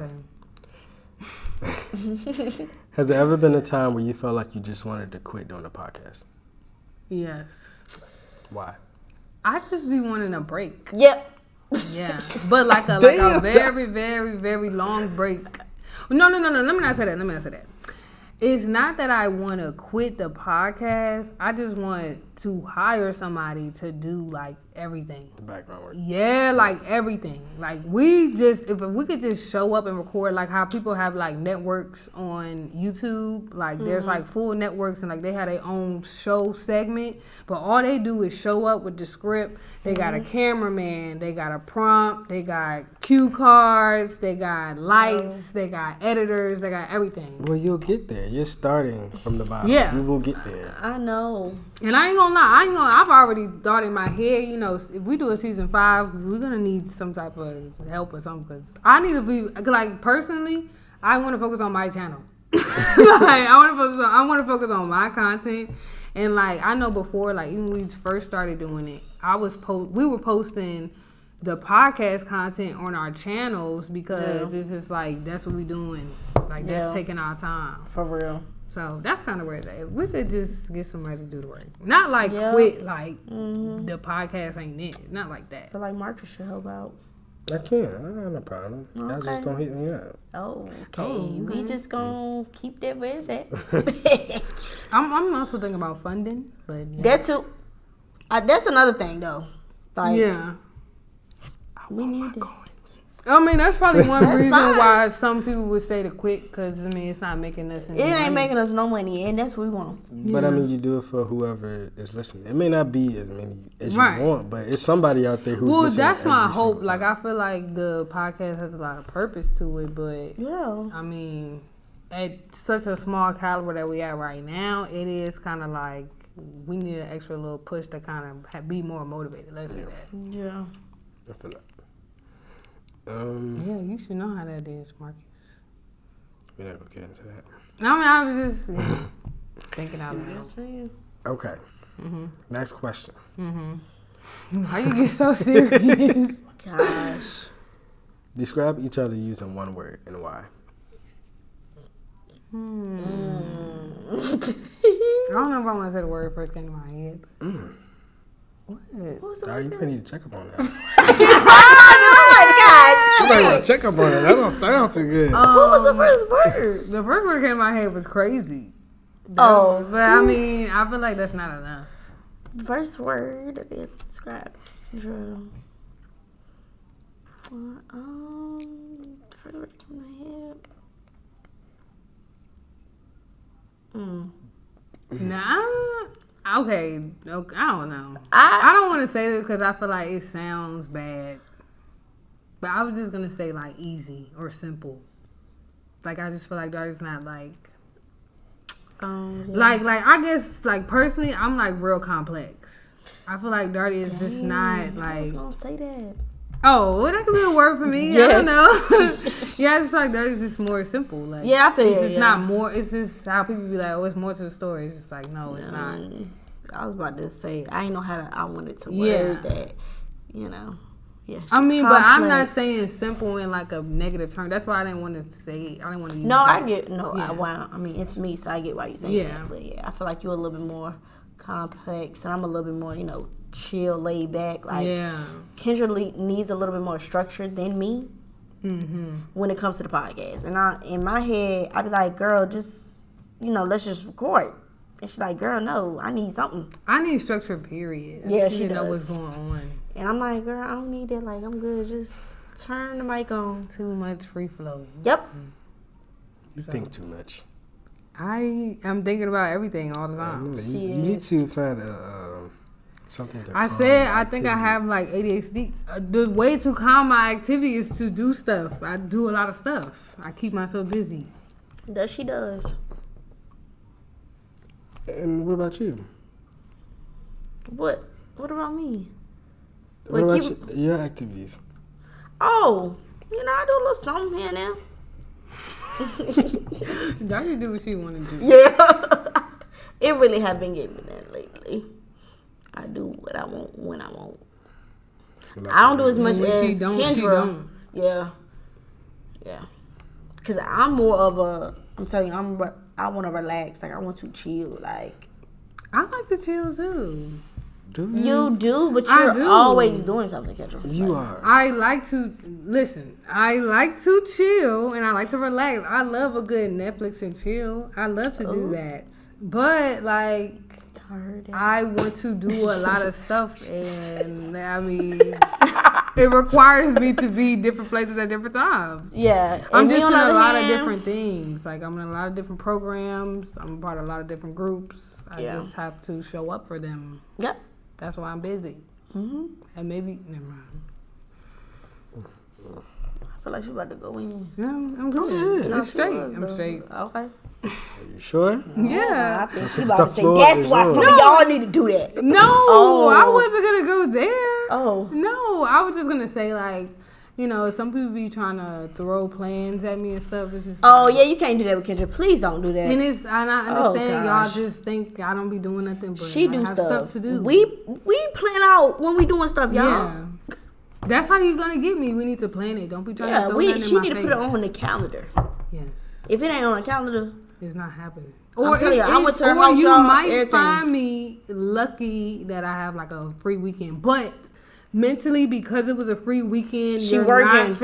[SPEAKER 3] Has there ever been a time where you felt like you just wanted to quit doing the podcast?
[SPEAKER 2] Yes.
[SPEAKER 3] Why?
[SPEAKER 2] I just be wanting a break.
[SPEAKER 1] Yep.
[SPEAKER 2] Yeah. But like a very, very, very long break. No. Let me not say that. It's not that I want to quit the podcast. I just want to hire somebody to do, like, everything.
[SPEAKER 3] The background work.
[SPEAKER 2] Yeah, like, everything. Like, if we could just show up and record, like, how people have, like, networks on YouTube. Like, there's, like, full networks, and, like, they have their own show segment. But all they do is show up with the script. They got a cameraman. They got a prompt. They got cue cards. They got lights. They got editors. They got everything.
[SPEAKER 3] Well, you'll get there. You're starting from the bottom.
[SPEAKER 2] Yeah.
[SPEAKER 3] You will get there.
[SPEAKER 1] I know.
[SPEAKER 2] And I ain't gonna lie. I've already thought in my head, if we do a season 5, we're gonna need some type of help or something. Because I need to be, like, personally, I want to focus on my channel. Like, I want to focus on my content. And, like, I know before, like, even when we first started doing it, we were posting the podcast content on our channels because it's just like, that's what we doing. Like, that's taking our time.
[SPEAKER 1] For real.
[SPEAKER 2] So that's kind of where it's at. If we could just get somebody to do the work. Not like quit, like, the podcast ain't it. Not like that.
[SPEAKER 1] I feel like Marcus should help out.
[SPEAKER 3] I can. I don't have no problem.
[SPEAKER 1] Okay.
[SPEAKER 3] Y'all just don't hit me up.
[SPEAKER 1] Okay. We just gonna keep that where it's at.
[SPEAKER 2] I'm also thinking about funding, but
[SPEAKER 1] that too. That's another thing though. Like,
[SPEAKER 3] I
[SPEAKER 1] we need to.
[SPEAKER 2] I mean, that's probably one reason
[SPEAKER 1] fine.
[SPEAKER 2] why some people would say to quit, because, I mean, it's not making us any
[SPEAKER 1] It
[SPEAKER 2] money.
[SPEAKER 1] ain't making us no money, and that's what we want.
[SPEAKER 3] But I mean, you do it for whoever is listening. It may not be as many as you want, but it's somebody out there who's listening.
[SPEAKER 2] Well, that's my
[SPEAKER 3] every
[SPEAKER 2] hope.
[SPEAKER 3] single
[SPEAKER 2] Like,
[SPEAKER 3] time.
[SPEAKER 2] I feel like the podcast has a lot of purpose to it, but
[SPEAKER 1] Yeah.
[SPEAKER 2] I mean, at such a small caliber that we at right now, it is kind of like we need an extra little push to kind of be more motivated. Let's say that.
[SPEAKER 1] Yeah.
[SPEAKER 3] I feel that.
[SPEAKER 2] Yeah, you should know how that is, Marcus.
[SPEAKER 3] We're not gonna get into that.
[SPEAKER 2] I mean, I was just thinking out loud.
[SPEAKER 3] Okay. Next question.
[SPEAKER 2] Why you get so serious?
[SPEAKER 1] Gosh.
[SPEAKER 3] Describe each other using one word and why.
[SPEAKER 2] I don't know if I want to say the word first came to my head. But what?
[SPEAKER 1] What was the
[SPEAKER 3] Sorry, you
[SPEAKER 1] word?
[SPEAKER 3] might need to check up on that.
[SPEAKER 1] Oh
[SPEAKER 3] You might want to check up on that. That don't sound too good.
[SPEAKER 1] my God. What was the first word?
[SPEAKER 2] The first word came to my head was crazy.
[SPEAKER 1] Oh.
[SPEAKER 2] But I mean, I feel like that's not enough.
[SPEAKER 1] First word that is described. Kendra. First word that came to my head.
[SPEAKER 2] Nah. Okay. I don't know. I don't want to say this because I feel like it sounds bad. But I was just gonna say like easy or simple. Like I just feel like Darty's not like.
[SPEAKER 1] Yeah.
[SPEAKER 2] Like I guess like personally I'm like real complex. I feel like Darty is just not
[SPEAKER 1] I was
[SPEAKER 2] like.
[SPEAKER 1] gonna say that.
[SPEAKER 2] Oh, well, that could be a word for me.
[SPEAKER 1] Yeah.
[SPEAKER 2] I don't know. Yeah, it's just like Darty's just more simple. Like
[SPEAKER 1] Yeah, I feel
[SPEAKER 2] it's
[SPEAKER 1] you,
[SPEAKER 2] just
[SPEAKER 1] yeah.
[SPEAKER 2] not more. It's just how people be like, oh, it's more to the story. It's just like no, it's not.
[SPEAKER 1] I was about to say I ain't know how to. I wanted to
[SPEAKER 2] Yeah.
[SPEAKER 1] word that. You know. Yeah.
[SPEAKER 2] I
[SPEAKER 1] she's
[SPEAKER 2] mean, but I'm not
[SPEAKER 1] complex.
[SPEAKER 2] saying simple in like a negative term. That's why I didn't want to say. I didn't want to use.
[SPEAKER 1] No,
[SPEAKER 2] that.
[SPEAKER 1] I get no.
[SPEAKER 2] Yeah.
[SPEAKER 1] I mean, it's me, so I get why you're saying
[SPEAKER 2] Yeah.
[SPEAKER 1] that. But yeah, I feel like you're a little bit more complex, and I'm a little bit more, chill, laid back. Like
[SPEAKER 2] Yeah.
[SPEAKER 1] Kendra needs a little bit more structure than me when it comes to the podcast. And in my head, I be like, girl, just let's just record. And she's like, girl, no, I need something.
[SPEAKER 2] I need structure. Period.
[SPEAKER 1] Yeah,
[SPEAKER 2] she
[SPEAKER 1] she
[SPEAKER 2] know
[SPEAKER 1] does.
[SPEAKER 2] what's going on.
[SPEAKER 1] And I'm like, girl, I don't need that. Like, I'm good. Just turn the mic on.
[SPEAKER 2] Too much free flow.
[SPEAKER 1] Yep.
[SPEAKER 3] You think too much.
[SPEAKER 2] I am thinking about everything all the time.
[SPEAKER 3] You need to find something to
[SPEAKER 2] I
[SPEAKER 3] calm
[SPEAKER 2] said
[SPEAKER 3] your
[SPEAKER 2] I think I
[SPEAKER 3] activity.
[SPEAKER 2] have like ADHD. The way to calm my activity is to do stuff. I do a lot of stuff. I keep myself busy.
[SPEAKER 1] That she does.
[SPEAKER 3] And what about you?
[SPEAKER 1] What about me?
[SPEAKER 3] What
[SPEAKER 1] Wait,
[SPEAKER 3] about your activities?
[SPEAKER 1] Oh, I do a little something here now.
[SPEAKER 2] Darty do what she want to do.
[SPEAKER 1] Yeah. It really have been getting me that lately. I do what I want when I want. I don't do as much
[SPEAKER 2] When
[SPEAKER 1] as
[SPEAKER 2] she don't,
[SPEAKER 1] Kendra.
[SPEAKER 2] she don't.
[SPEAKER 1] Yeah. Yeah. Cause I'm more of a. I'm telling you, I want to relax. Like I want to chill. Like
[SPEAKER 2] I like to chill too.
[SPEAKER 3] Do
[SPEAKER 1] you do, but
[SPEAKER 2] I
[SPEAKER 1] you're
[SPEAKER 2] do.
[SPEAKER 1] always doing something, Kendra.
[SPEAKER 3] You
[SPEAKER 1] Like,
[SPEAKER 3] are.
[SPEAKER 2] I like to listen. I like to chill and I like to relax. I love a good Netflix and chill. I love to do that. But like
[SPEAKER 1] I heard that.
[SPEAKER 2] I want to do a lot of stuff and I mean it requires me to be different places at different times.
[SPEAKER 1] Yeah.
[SPEAKER 2] I'm
[SPEAKER 1] And me
[SPEAKER 2] just
[SPEAKER 1] on
[SPEAKER 2] in
[SPEAKER 1] the
[SPEAKER 2] a
[SPEAKER 1] other
[SPEAKER 2] lot of
[SPEAKER 1] hand-
[SPEAKER 2] different things. Like I'm in a lot of different programs. I'm a part of a lot of different groups. I
[SPEAKER 1] Yeah.
[SPEAKER 2] just have to show up for them.
[SPEAKER 1] Yep.
[SPEAKER 2] That's why I'm busy.
[SPEAKER 1] Mm-hmm.
[SPEAKER 2] And maybe never mind.
[SPEAKER 1] I feel like she's about to go in.
[SPEAKER 2] No, I'm good.
[SPEAKER 1] No,
[SPEAKER 2] I'm
[SPEAKER 1] she
[SPEAKER 2] straight.
[SPEAKER 1] was,
[SPEAKER 2] I'm
[SPEAKER 1] though.
[SPEAKER 2] straight.
[SPEAKER 1] Okay.
[SPEAKER 3] You sure?
[SPEAKER 2] Yeah.
[SPEAKER 1] I think
[SPEAKER 3] That's
[SPEAKER 1] she
[SPEAKER 3] the
[SPEAKER 1] about to say
[SPEAKER 3] floor
[SPEAKER 1] that's
[SPEAKER 3] is
[SPEAKER 1] why
[SPEAKER 3] yours.
[SPEAKER 1] some of y'all need to do that.
[SPEAKER 2] No,
[SPEAKER 1] Oh.
[SPEAKER 2] I wasn't gonna go there.
[SPEAKER 1] Oh.
[SPEAKER 2] No, I was just gonna say like, some people be trying to throw plans at me and stuff. It's just
[SPEAKER 1] Oh yeah, you can't do that with Kendra. Please don't do that.
[SPEAKER 2] And I understand y'all
[SPEAKER 1] gosh.
[SPEAKER 2] just think I don't be doing nothing, but
[SPEAKER 1] She
[SPEAKER 2] I
[SPEAKER 1] do
[SPEAKER 2] have
[SPEAKER 1] stuff.
[SPEAKER 2] to do.
[SPEAKER 1] We plan out when we doing stuff, y'all.
[SPEAKER 2] Yeah. That's how you gonna get me. We need to plan it. Don't be trying to
[SPEAKER 1] Yeah,
[SPEAKER 2] throw nothing
[SPEAKER 1] she
[SPEAKER 2] in my
[SPEAKER 1] need to
[SPEAKER 2] face.
[SPEAKER 1] put it on the calendar.
[SPEAKER 2] Yes,
[SPEAKER 1] If it ain't on the calendar,
[SPEAKER 2] it's not happening.
[SPEAKER 1] I'm telling you, I went to her
[SPEAKER 2] or
[SPEAKER 1] house,
[SPEAKER 2] you
[SPEAKER 1] y'all,
[SPEAKER 2] might
[SPEAKER 1] everything.
[SPEAKER 2] find me lucky that I have like a free weekend, but mentally because it was a free weekend,
[SPEAKER 1] She
[SPEAKER 2] you're
[SPEAKER 1] working.
[SPEAKER 2] not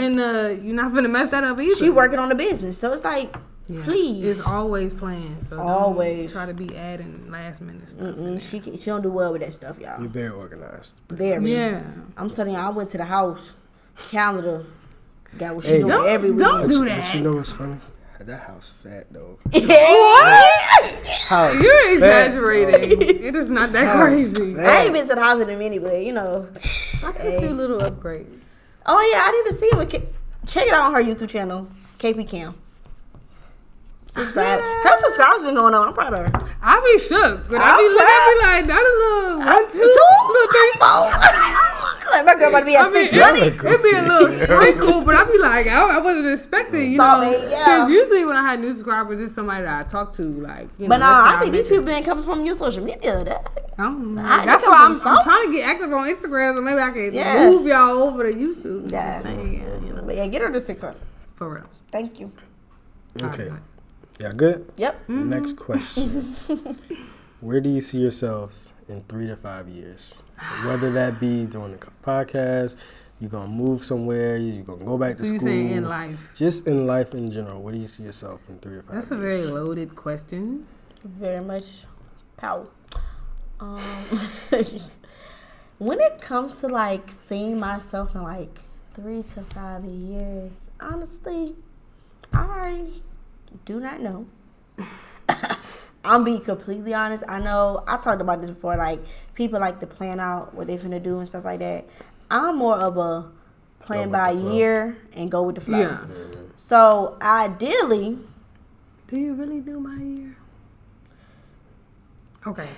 [SPEAKER 2] finna mess that up either.
[SPEAKER 1] she working on the business, so it's like,
[SPEAKER 2] Yeah.
[SPEAKER 1] please.
[SPEAKER 2] It's always planned. So
[SPEAKER 1] Always.
[SPEAKER 2] don't try to be adding last minute stuff.
[SPEAKER 1] She don't do well with that stuff, y'all.
[SPEAKER 3] You're very organized.
[SPEAKER 1] Very.
[SPEAKER 2] Yeah.
[SPEAKER 1] I'm telling you, I went to the house, calendar, Got what she doing every weekend.
[SPEAKER 2] Don't do that.
[SPEAKER 3] But you know what's funny? That house fat though.
[SPEAKER 2] What? You're exaggerating. It is not that crazy.
[SPEAKER 1] I ain't been to the house in a minute, but you know.
[SPEAKER 2] I could do little upgrades.
[SPEAKER 1] Oh yeah, I need to see him. Check it out on her YouTube channel, KP Cam. Subscribe. Her subscribers been going on. I'm proud of her.
[SPEAKER 2] I be shook, but I be like, that is a little 1, 2, little 3, 4.
[SPEAKER 1] Like my girl about to be at 6 money.
[SPEAKER 2] It be a little sprinkle, but I be like, I wasn't expecting, you know, because usually when I had new subscribers, it's somebody that I talk to, like, you know.
[SPEAKER 1] But no, I think these people been coming from your social media.
[SPEAKER 2] I don't know. That's why I'm trying to get active on Instagram, so maybe I can move y'all over to YouTube.
[SPEAKER 1] Yeah, you know, but yeah, get her to 600.
[SPEAKER 2] For real.
[SPEAKER 1] Thank you.
[SPEAKER 3] Okay. Yeah, good?
[SPEAKER 1] Yep.
[SPEAKER 3] Mm-hmm. Next question. Where do you see yourselves in 3 to 5 years? Whether that be doing a podcast, you're going to move somewhere, you're going to go back to school.
[SPEAKER 2] You saying in life?
[SPEAKER 3] Just in life in general. Where do you see yourself in 3 to 5 years?
[SPEAKER 2] That's a very loaded question.
[SPEAKER 1] Very much power. When it comes to like seeing myself in like 3 to 5 years, honestly, I do not know. I'm be completely honest. I know I talked about this before. Like people like to plan out what they're finna do and stuff like that. I'm more of a plan by year and go with the flow. Yeah. So ideally,
[SPEAKER 2] do you really do my year? Okay.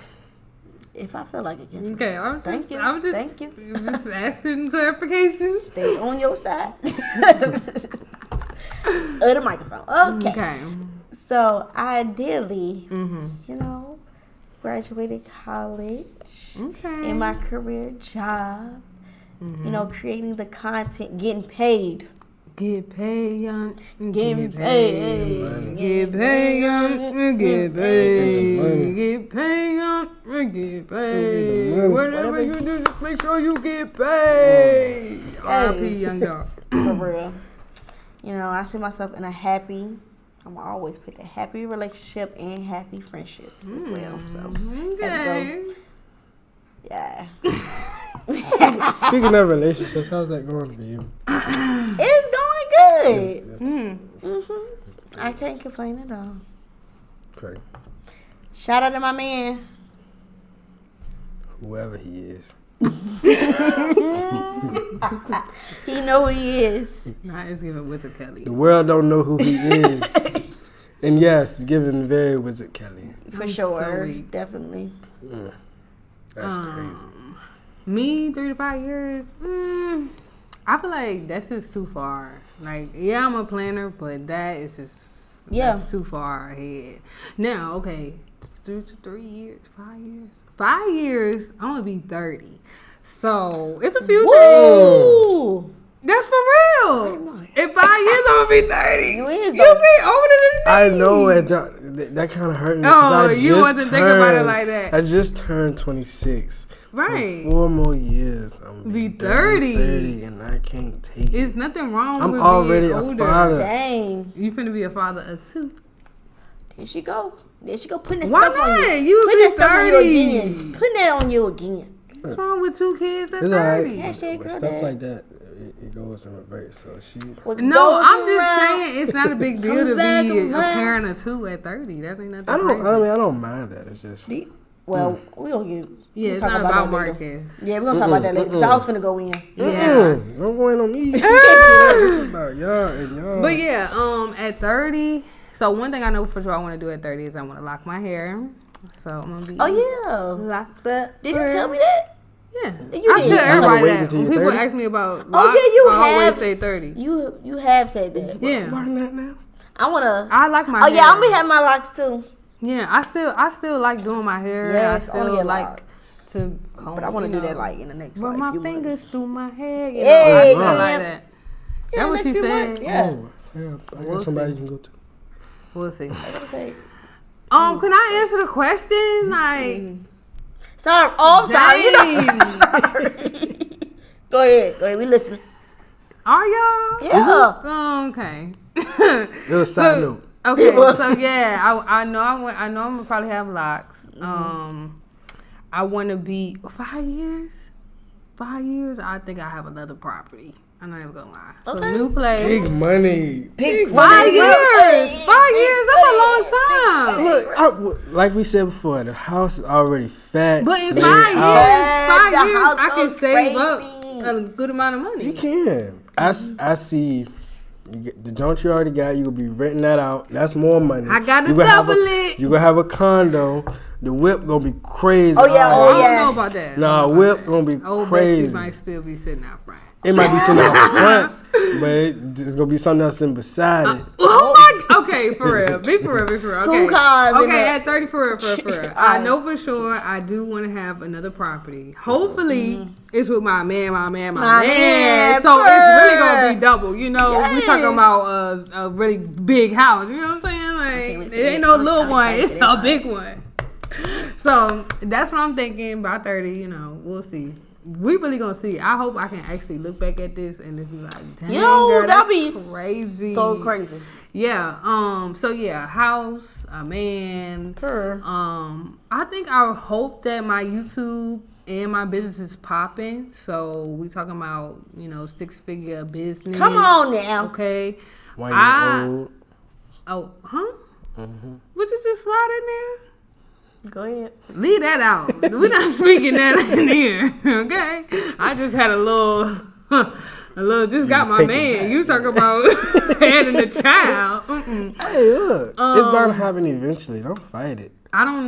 [SPEAKER 1] If I feel like it, can.
[SPEAKER 2] Okay.
[SPEAKER 1] Thank you. Thank you.
[SPEAKER 2] Just asking clarification.
[SPEAKER 1] Stay on your side of the microphone. Okay. So ideally, you know, graduated college, in my career job, you know, creating the content, getting paid.
[SPEAKER 2] Get paid, young.
[SPEAKER 1] Get paid.
[SPEAKER 2] Get paid, young. Get paid. Get paid, young. Get paid. Whatever you do, just make sure you get paid. R.I.P. Young Dog.
[SPEAKER 1] For real. You know, I see myself in a happy, I'm always put a happy relationship and happy friendships as well. So,
[SPEAKER 2] okay.
[SPEAKER 1] Yeah.
[SPEAKER 3] Speaking of relationships, how's that going for you?
[SPEAKER 1] It's going good. I can't complain at all.
[SPEAKER 3] Okay.
[SPEAKER 1] Shout out to my man.
[SPEAKER 3] Whoever he is.
[SPEAKER 1] He know who he is.
[SPEAKER 2] Nah, it's giving Wizard Kelly.
[SPEAKER 3] The world don't know who he is. And yes, giving very Wizard Kelly.
[SPEAKER 1] For sure. So definitely.
[SPEAKER 3] That's crazy.
[SPEAKER 2] Me, 3 to 5 years, I feel like that's just too far. Like, yeah, I'm a planner, but that is just that's too far ahead. Now, okay, 2 to 3 years, 5 years. 5 years, I'm gonna be 30. So it's a few things. That's for real. In 5 years, I'm gonna be 30. You be older than 30.
[SPEAKER 3] I know it. That kind of hurt me.
[SPEAKER 2] Oh, you wasn't thinking about it like that.
[SPEAKER 3] I just turned 26.
[SPEAKER 2] Right.
[SPEAKER 3] So 4 more years, I'm gonna be
[SPEAKER 2] 30.
[SPEAKER 3] 30, and I can't take it.
[SPEAKER 2] There's nothing wrong with
[SPEAKER 3] already
[SPEAKER 2] being older.
[SPEAKER 3] A father.
[SPEAKER 1] Dang.
[SPEAKER 2] You finna be a father of 2.
[SPEAKER 1] There she go. Putting that
[SPEAKER 2] Why
[SPEAKER 1] stuff
[SPEAKER 2] not?
[SPEAKER 1] on you.
[SPEAKER 2] You
[SPEAKER 1] putting
[SPEAKER 2] be
[SPEAKER 1] that stuff
[SPEAKER 2] 30.
[SPEAKER 1] on you again. Putting that on you again.
[SPEAKER 2] What's wrong with 2 kids at 30?
[SPEAKER 1] Right.
[SPEAKER 3] But stuff like that, it goes in reverse. So she.
[SPEAKER 2] No, I'm just saying it's not a big deal to be a parent of 2 at 30. That ain't nothing.
[SPEAKER 3] I don't mind that. It's just.
[SPEAKER 1] Well, we gonna get.
[SPEAKER 2] Yeah, it's not about Marcus.
[SPEAKER 1] Yeah, we're gonna talk about that later. Cause I was finna go in.
[SPEAKER 2] Yeah,
[SPEAKER 3] don't go in on me. This is about y'all and y'all.
[SPEAKER 2] But yeah, at 30. So one thing I know for sure I want to do at 30 is I want to lock my hair. So I'm gonna be.
[SPEAKER 1] Oh yeah.
[SPEAKER 2] Locked up.
[SPEAKER 1] Did you tell me that?
[SPEAKER 2] Yeah,
[SPEAKER 1] you
[SPEAKER 2] I
[SPEAKER 1] did.
[SPEAKER 2] tell everybody that. When people ask me about locks, I always say 30.
[SPEAKER 1] You have said that.
[SPEAKER 2] Yeah.
[SPEAKER 3] Why not now?
[SPEAKER 2] I like my hair.
[SPEAKER 1] Oh yeah, I'm gonna have my locks too.
[SPEAKER 2] Yeah, I still like doing my hair.
[SPEAKER 1] Yes,
[SPEAKER 2] I still like
[SPEAKER 1] locks.
[SPEAKER 2] To comb.
[SPEAKER 1] But I want to do that like in the next.
[SPEAKER 2] Run my
[SPEAKER 1] few
[SPEAKER 2] fingers
[SPEAKER 1] months.
[SPEAKER 2] through my hair.
[SPEAKER 1] Yeah,
[SPEAKER 2] I like that.
[SPEAKER 1] Yeah,
[SPEAKER 2] That's what she said.
[SPEAKER 1] Months, yeah.
[SPEAKER 3] I got somebody you can go to.
[SPEAKER 2] We'll see.
[SPEAKER 1] Say.
[SPEAKER 2] Can I answer the question? Like,
[SPEAKER 1] sorry. Oh, I'm sorry. Go ahead. We listening.
[SPEAKER 2] Are y'all?
[SPEAKER 1] Yeah.
[SPEAKER 2] Okay.
[SPEAKER 3] It was side note.
[SPEAKER 2] Okay. So yeah, I know I'm gonna probably have locks. I want to be 5 years. 5 years. I think I have another property. I'm not even gonna lie.
[SPEAKER 1] Okay.
[SPEAKER 2] So new place.
[SPEAKER 3] Big money. Big
[SPEAKER 2] 5 years. 5 years. That's a long time.
[SPEAKER 3] Look, like we said before, the house is already fat.
[SPEAKER 2] But in
[SPEAKER 3] laid
[SPEAKER 2] 5
[SPEAKER 3] out.
[SPEAKER 2] years,
[SPEAKER 1] The house
[SPEAKER 2] I can
[SPEAKER 1] goes
[SPEAKER 2] save
[SPEAKER 1] crazy.
[SPEAKER 2] up a good amount of money.
[SPEAKER 3] You can. I see. You get the joint you already got. You gonna be renting that out. That's more money.
[SPEAKER 2] I gotta
[SPEAKER 3] You gonna have
[SPEAKER 2] double it.
[SPEAKER 3] You gonna have a condo. The whip gonna be crazy.
[SPEAKER 1] Oh, yeah,
[SPEAKER 2] Oh,
[SPEAKER 1] oh,
[SPEAKER 2] I
[SPEAKER 1] yeah.
[SPEAKER 2] don't know about that.
[SPEAKER 3] Nah, whip gonna be
[SPEAKER 2] Old
[SPEAKER 3] crazy.
[SPEAKER 2] Betsy might still be sitting out front.
[SPEAKER 3] It might be sitting out front, but it's gonna be something else in beside it.
[SPEAKER 2] Oh my! Okay, for real. Be for real. Okay.
[SPEAKER 1] Two cars in
[SPEAKER 2] Okay,
[SPEAKER 1] there.
[SPEAKER 2] at 30 for real. I know for sure I do want to have another property. Hopefully, it's with my man.
[SPEAKER 1] My man,
[SPEAKER 2] So it's really
[SPEAKER 1] purr.
[SPEAKER 2] gonna be double. You know, we
[SPEAKER 1] Yes.
[SPEAKER 2] talking about a really big house. You know what I'm saying? Like, it ain't no little one. It's a big one. So that's what I'm thinking. By 30, you know, we'll see. We really gonna see. I hope I can actually look back at this and just be like, dang, girl,
[SPEAKER 1] That'd
[SPEAKER 2] that's
[SPEAKER 1] be
[SPEAKER 2] crazy.
[SPEAKER 1] So crazy.
[SPEAKER 2] Yeah. So yeah, house, a man. I think I hope that my YouTube and my business is popping. So we talking about 6-figure business.
[SPEAKER 1] Come on now.
[SPEAKER 2] Okay.
[SPEAKER 3] 1 year old.
[SPEAKER 2] Oh, huh? Would you just slide in there?
[SPEAKER 1] Go ahead.
[SPEAKER 2] Leave that out. We're not speaking that in here, okay? I just had a little, just got my man. You talk about having a child.
[SPEAKER 3] Hey, look, it's bound to happen eventually. Don't fight it.
[SPEAKER 2] I don't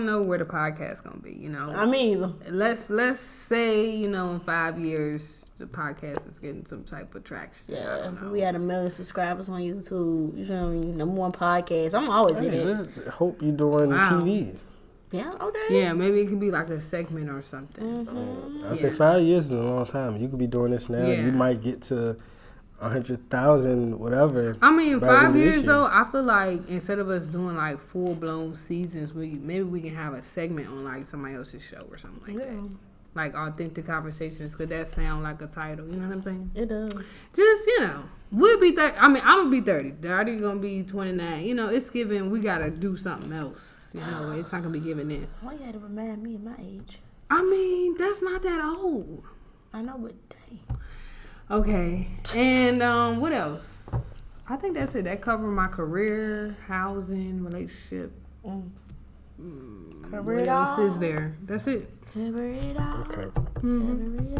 [SPEAKER 2] know where the podcast gonna be.
[SPEAKER 1] I mean,
[SPEAKER 2] Let's say in 5 years the podcast is getting some type of traction.
[SPEAKER 1] yeah, we had 1 million subscribers on YouTube. You feel me? Number 1 podcast. I'm always in
[SPEAKER 3] Hey,
[SPEAKER 1] it.
[SPEAKER 3] just hope you're doing
[SPEAKER 2] Wow.
[SPEAKER 3] TV.
[SPEAKER 1] Yeah. Okay.
[SPEAKER 2] Yeah, maybe it could be like a segment or something.
[SPEAKER 3] I say 5 years is a long time. You could be doing this now.
[SPEAKER 2] Yeah.
[SPEAKER 3] You might get to 100,000, whatever.
[SPEAKER 2] I mean,
[SPEAKER 3] by the end
[SPEAKER 2] 5
[SPEAKER 3] of this
[SPEAKER 2] years
[SPEAKER 3] year.
[SPEAKER 2] though, I feel like instead of us doing like full blown seasons, maybe we can have a segment on like somebody else's show or something like that. Like Authentic Conversations. Could that sound like a title? You know what I'm saying?
[SPEAKER 1] It does.
[SPEAKER 2] Just we'll be 30. I mean, I'm gonna be 30. Darty gonna be 29. It's given. We gotta do something else. It's not gonna be giving this.
[SPEAKER 1] Why you had to remind me of my age?
[SPEAKER 2] I mean, that's not that old.
[SPEAKER 1] I know, but dang.
[SPEAKER 2] Okay, and what else? I think that's it. That covered my career, housing, relationship.
[SPEAKER 1] Cover
[SPEAKER 2] What
[SPEAKER 1] it
[SPEAKER 2] else
[SPEAKER 1] all.
[SPEAKER 2] is there? That's it.
[SPEAKER 1] Cover it all.
[SPEAKER 3] Okay.
[SPEAKER 1] Cover it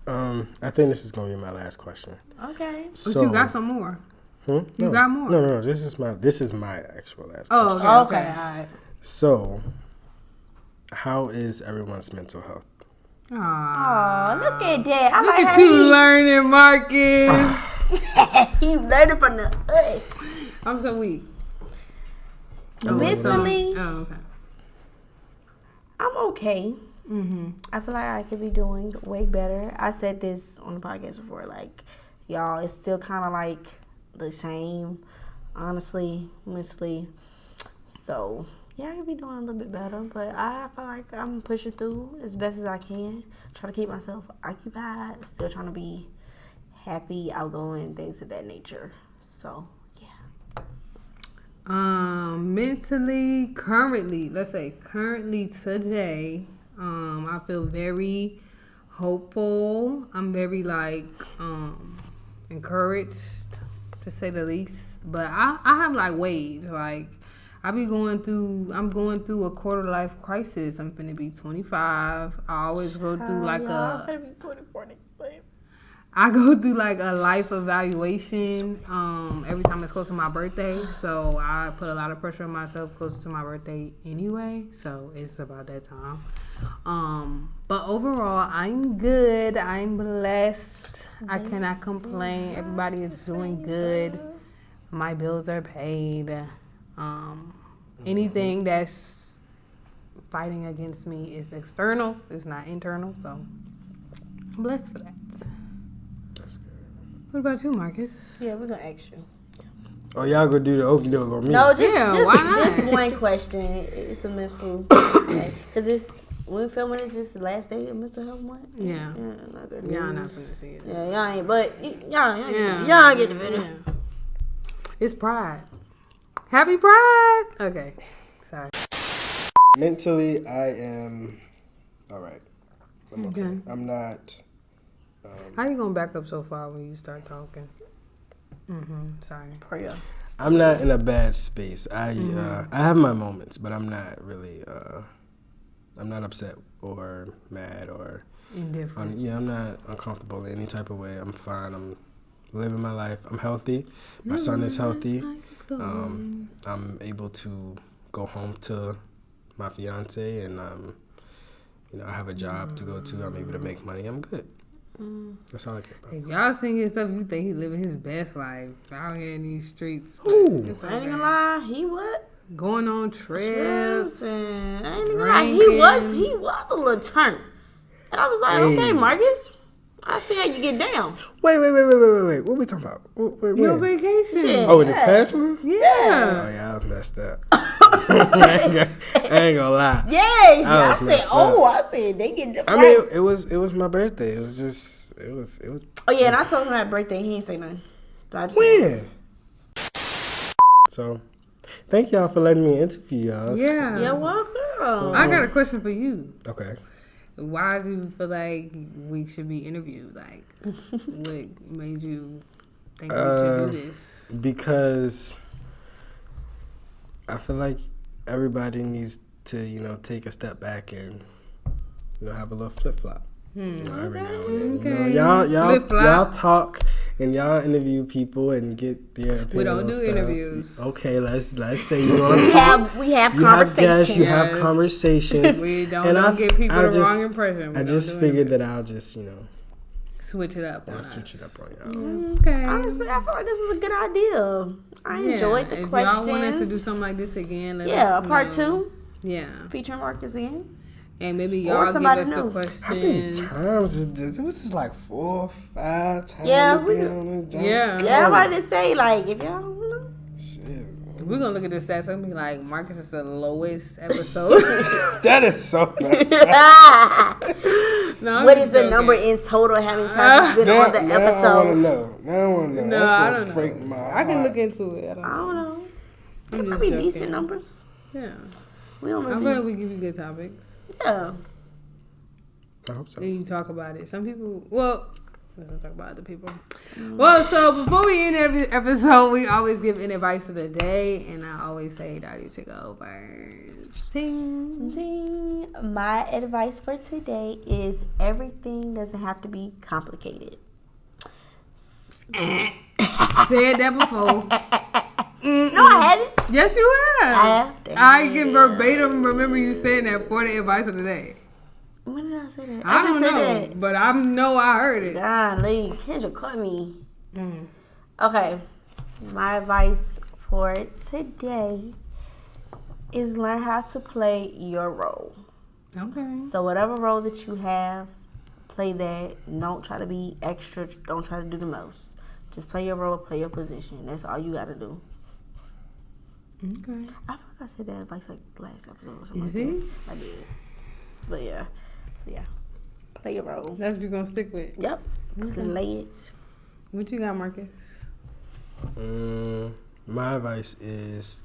[SPEAKER 1] all.
[SPEAKER 3] I think this is gonna be my last question.
[SPEAKER 1] Okay.
[SPEAKER 2] But
[SPEAKER 3] So,
[SPEAKER 2] you got some more.
[SPEAKER 3] You
[SPEAKER 2] got more?
[SPEAKER 3] No. This is my actual last
[SPEAKER 2] Oh,
[SPEAKER 3] question.
[SPEAKER 1] Okay. All right.
[SPEAKER 3] So, how is everyone's mental health?
[SPEAKER 2] Aw.
[SPEAKER 1] Oh, look at that. I
[SPEAKER 2] Look
[SPEAKER 1] like
[SPEAKER 2] at
[SPEAKER 1] how
[SPEAKER 2] you learning, Marcus.
[SPEAKER 1] he learning from the us.
[SPEAKER 2] I'm so weak.
[SPEAKER 1] Mentally,
[SPEAKER 2] Oh, okay.
[SPEAKER 1] I'm okay. I feel like I could be doing way better. I said this on the podcast before. Like, y'all, it's still kind of like the same, honestly, mentally. So, yeah, I could be doing a little bit better. But I feel like I'm pushing through as best as I can. Trying to keep myself occupied. Still trying to be happy, outgoing, things of that nature. So, yeah.
[SPEAKER 2] Mentally, currently today, I feel very hopeful. I'm very encouraged, to say the least. But I have like waves. Like I'm going through a quarter life crisis. I'm finna be 25. I always go through
[SPEAKER 1] I'm gonna be 24 next month.
[SPEAKER 2] I go through like a life evaluation every time it's close to my birthday. So I put a lot of pressure on myself close to my birthday anyway. So it's about that time. But overall, I'm good. I'm blessed. I cannot complain. Everybody is doing good. My bills are paid. Anything that's fighting against me is external. It's not internal. So I'm blessed for that. What about you, Marcus?
[SPEAKER 1] Yeah, we're gonna ask you.
[SPEAKER 3] Oh, y'all gonna do the okie doke on me?
[SPEAKER 1] No,
[SPEAKER 2] Yeah, why not?
[SPEAKER 1] just one question. It's a mental, because it's when we filming this. This is the last day of mental health month.
[SPEAKER 2] Yeah.
[SPEAKER 1] Not good
[SPEAKER 2] Y'all
[SPEAKER 1] news.
[SPEAKER 2] not finna see it.
[SPEAKER 1] Yeah, y'all ain't. But y'all get the video.
[SPEAKER 2] Yeah. It's Pride. Happy Pride. Okay. Sorry.
[SPEAKER 3] Mentally, I am all right. I'm okay.
[SPEAKER 2] Okay.
[SPEAKER 3] I'm not
[SPEAKER 2] How you gonna back up so far when you start talking? Sorry.
[SPEAKER 1] Prayer.
[SPEAKER 3] I'm not in a bad space. I have my moments, but I'm not really. I'm not upset or mad or
[SPEAKER 2] indifferent.
[SPEAKER 3] I'm not uncomfortable in any type of way. I'm fine. I'm living my life. I'm healthy. My son is healthy. I'm able to go home to my fiance, and I have a job to go to. I'm able to make money. I'm good. That's all I care about.
[SPEAKER 2] If y'all seen his stuff, you think he living his best life out here in these streets.
[SPEAKER 3] Ooh.
[SPEAKER 1] I ain't gonna lie, he what?
[SPEAKER 2] Going on trips.
[SPEAKER 1] And I ain't gonna lie, he was a little turn. And I was like, okay, Marcus, I see how you get down.
[SPEAKER 3] Wait. What we talking about?
[SPEAKER 2] You on vacation?
[SPEAKER 1] Yeah.
[SPEAKER 3] Oh, with this past one?
[SPEAKER 2] Yeah.
[SPEAKER 3] Oh, yeah, I was messed up. I ain't gonna lie.
[SPEAKER 1] Yeah, I said,
[SPEAKER 3] messed up.
[SPEAKER 1] I said they get the
[SPEAKER 3] I mean, it was my birthday. It was just, it was.
[SPEAKER 1] Oh, yeah, and I told him that birthday, he ain't say nothing. But I just
[SPEAKER 3] When? So, thank y'all for letting me interview y'all.
[SPEAKER 2] Yeah.
[SPEAKER 1] You're welcome.
[SPEAKER 2] I got a question for you.
[SPEAKER 3] Okay.
[SPEAKER 2] Why do you feel like we should be interviewed? Like, what made you think we should do this?
[SPEAKER 3] Because I feel like everybody needs to, take a step back and, have a little flip flop. Every now and then. Y'all talk and y'all interview people and get their opinion.
[SPEAKER 2] We don't
[SPEAKER 3] on
[SPEAKER 2] do
[SPEAKER 3] stuff.
[SPEAKER 2] interviews.
[SPEAKER 3] Okay, let's say you on top.
[SPEAKER 1] We have
[SPEAKER 3] You
[SPEAKER 1] conversations.
[SPEAKER 3] have guests, you have conversations.
[SPEAKER 2] We don't get people the wrong impression.
[SPEAKER 3] I just figured that I'll just,
[SPEAKER 2] switch it up.
[SPEAKER 3] switch it up on y'all.
[SPEAKER 2] Okay.
[SPEAKER 1] Honestly, I feel like this is a good idea. I enjoyed the questions.
[SPEAKER 2] If y'all want us to do something like this again, let us know.
[SPEAKER 1] part 2.
[SPEAKER 2] Yeah.
[SPEAKER 1] Featuring Marcus again.
[SPEAKER 2] And maybe
[SPEAKER 1] Or
[SPEAKER 2] y'all give
[SPEAKER 1] somebody
[SPEAKER 2] us
[SPEAKER 1] new.
[SPEAKER 2] the questions.
[SPEAKER 3] How many times is this? It was just like 4 or 5 times.
[SPEAKER 1] Yeah,
[SPEAKER 3] being on this joint.
[SPEAKER 1] Yeah, I'm about to say, like, if y'all don't know.
[SPEAKER 3] Shit.
[SPEAKER 2] We're going to look at the stats and be like, Marcus is the lowest episode.
[SPEAKER 3] That is so messed up.
[SPEAKER 2] No,
[SPEAKER 1] What is the number in total? How many times you've been on the
[SPEAKER 3] Now I
[SPEAKER 1] episode?
[SPEAKER 3] want to know.
[SPEAKER 2] No,
[SPEAKER 3] That's
[SPEAKER 2] I
[SPEAKER 3] gonna
[SPEAKER 2] don't
[SPEAKER 3] break
[SPEAKER 2] know.
[SPEAKER 3] my
[SPEAKER 2] I can
[SPEAKER 3] heart.
[SPEAKER 2] look into it.
[SPEAKER 1] I don't know.
[SPEAKER 2] I'm just
[SPEAKER 1] Probably
[SPEAKER 2] joking.
[SPEAKER 1] decent numbers.
[SPEAKER 2] Yeah.
[SPEAKER 1] We don't
[SPEAKER 2] I feel
[SPEAKER 1] really.
[SPEAKER 2] like we give you good topics.
[SPEAKER 1] Yeah.
[SPEAKER 3] I hope so.
[SPEAKER 2] Then you talk about it. Some people, let's not talk about other people. Well, so before we end every episode, we always give an advice of the day, and I always say, Darty to go first. Ting.
[SPEAKER 1] Ding. My advice for today is everything doesn't have to be complicated.
[SPEAKER 2] Said that before.
[SPEAKER 1] No, I haven't.
[SPEAKER 2] Yes, you have.
[SPEAKER 1] I have.
[SPEAKER 2] I can verbatim remember you saying that for the advice of the day.
[SPEAKER 1] When did I say that?
[SPEAKER 2] I
[SPEAKER 1] just
[SPEAKER 2] don't know,
[SPEAKER 1] said that.
[SPEAKER 2] but I know I heard it.
[SPEAKER 1] Golly, Kendra caught me. Okay, my advice for today is learn how to play your role.
[SPEAKER 2] Okay.
[SPEAKER 1] So whatever role that you have, play that. Don't try to be extra. Don't try to do the most. Just play your role, play your position. That's all you got to do.
[SPEAKER 2] Okay.
[SPEAKER 1] I thought I said that advice like last episode or something.
[SPEAKER 2] You see?
[SPEAKER 1] I did. But yeah. So yeah. Play your role.
[SPEAKER 2] That's what you're going to stick with.
[SPEAKER 1] Yep. Play it.
[SPEAKER 2] What you got, Marcus?
[SPEAKER 3] My advice is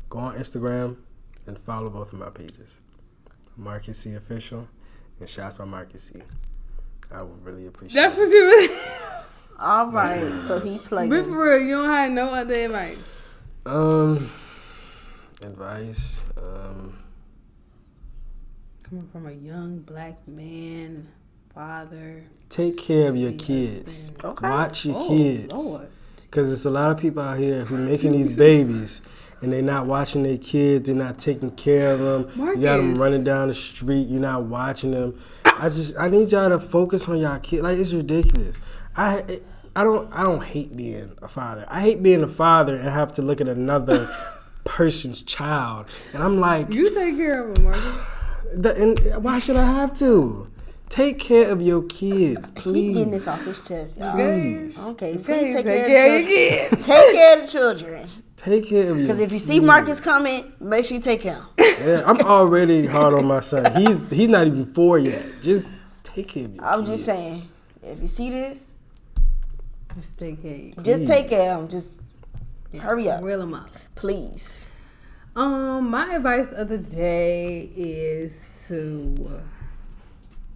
[SPEAKER 3] go on Instagram and follow both of my pages, Marcus C Official and Shots by Marcus C. I would really appreciate
[SPEAKER 2] That's
[SPEAKER 3] it.
[SPEAKER 2] what you
[SPEAKER 1] All right. So he played.
[SPEAKER 2] But for real, you don't have no other advice.
[SPEAKER 3] Advice.
[SPEAKER 2] Coming from a young black man, father.
[SPEAKER 3] Take care of your kids.
[SPEAKER 1] Okay.
[SPEAKER 3] Watch your kids.
[SPEAKER 2] Lord.
[SPEAKER 3] Because there's a lot of people out here who making these babies and they're not watching their kids. They're not taking care of them.
[SPEAKER 2] Marcus.
[SPEAKER 3] You got them running down the street. You're not watching them. I need y'all to focus on y'all kids. Like, it's ridiculous. I don't hate being a father. I hate being a father and have to look at another person's child. And I'm like,
[SPEAKER 2] You take care of him, Marcus.
[SPEAKER 3] and why should I have to? Take care of your kids,
[SPEAKER 1] He
[SPEAKER 3] please.
[SPEAKER 1] getting this off his chest, y'all.
[SPEAKER 3] Please.
[SPEAKER 1] Okay. Please
[SPEAKER 2] Okay,
[SPEAKER 1] take
[SPEAKER 2] take
[SPEAKER 1] care
[SPEAKER 2] care
[SPEAKER 1] of
[SPEAKER 2] of
[SPEAKER 1] the
[SPEAKER 2] your
[SPEAKER 1] children. Take care of the children.
[SPEAKER 3] Take care of your
[SPEAKER 1] Because if you see
[SPEAKER 3] kids.
[SPEAKER 1] Marcus coming, make sure you take care of him.
[SPEAKER 3] Yeah, I'm already hard on my son. He's not even 4 yet. Just take care of your
[SPEAKER 1] I'm
[SPEAKER 3] kids.
[SPEAKER 1] just saying, if you see this,
[SPEAKER 2] Just take care of you.
[SPEAKER 1] just take care of him. Just hurry up,
[SPEAKER 2] Reel him up.
[SPEAKER 1] please.
[SPEAKER 2] My advice of the day is to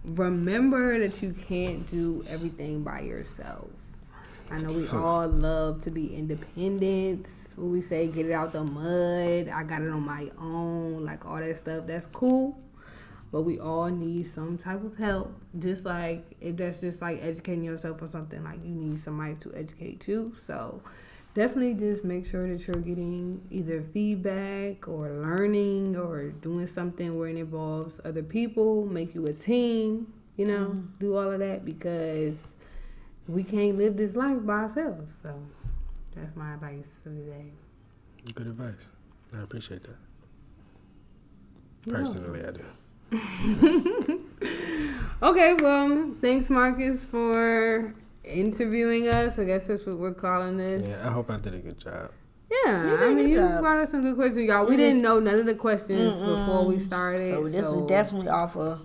[SPEAKER 2] remember that you can't do everything by yourself. I know we all love to be independent. When we say get it out the mud, I got it on my own, like all that stuff, that's cool. But we all need some type of help. Just like if that's just like educating yourself or something, like you need somebody to educate you. So definitely just make sure that you're getting either feedback or learning or doing something where it involves other people, make you a team, you know, do all of that, because we can't live this life by ourselves. So that's my advice for today.
[SPEAKER 3] Good advice. I appreciate that. Personally, I do.
[SPEAKER 2] Okay, well, thanks, Marcus, for interviewing us. I guess that's what we're calling this.
[SPEAKER 3] Yeah, I hope I did a good job.
[SPEAKER 2] Yeah, I mean, you brought us some good questions, y'all. We didn't know none of the questions before we started.
[SPEAKER 1] So this was definitely off of.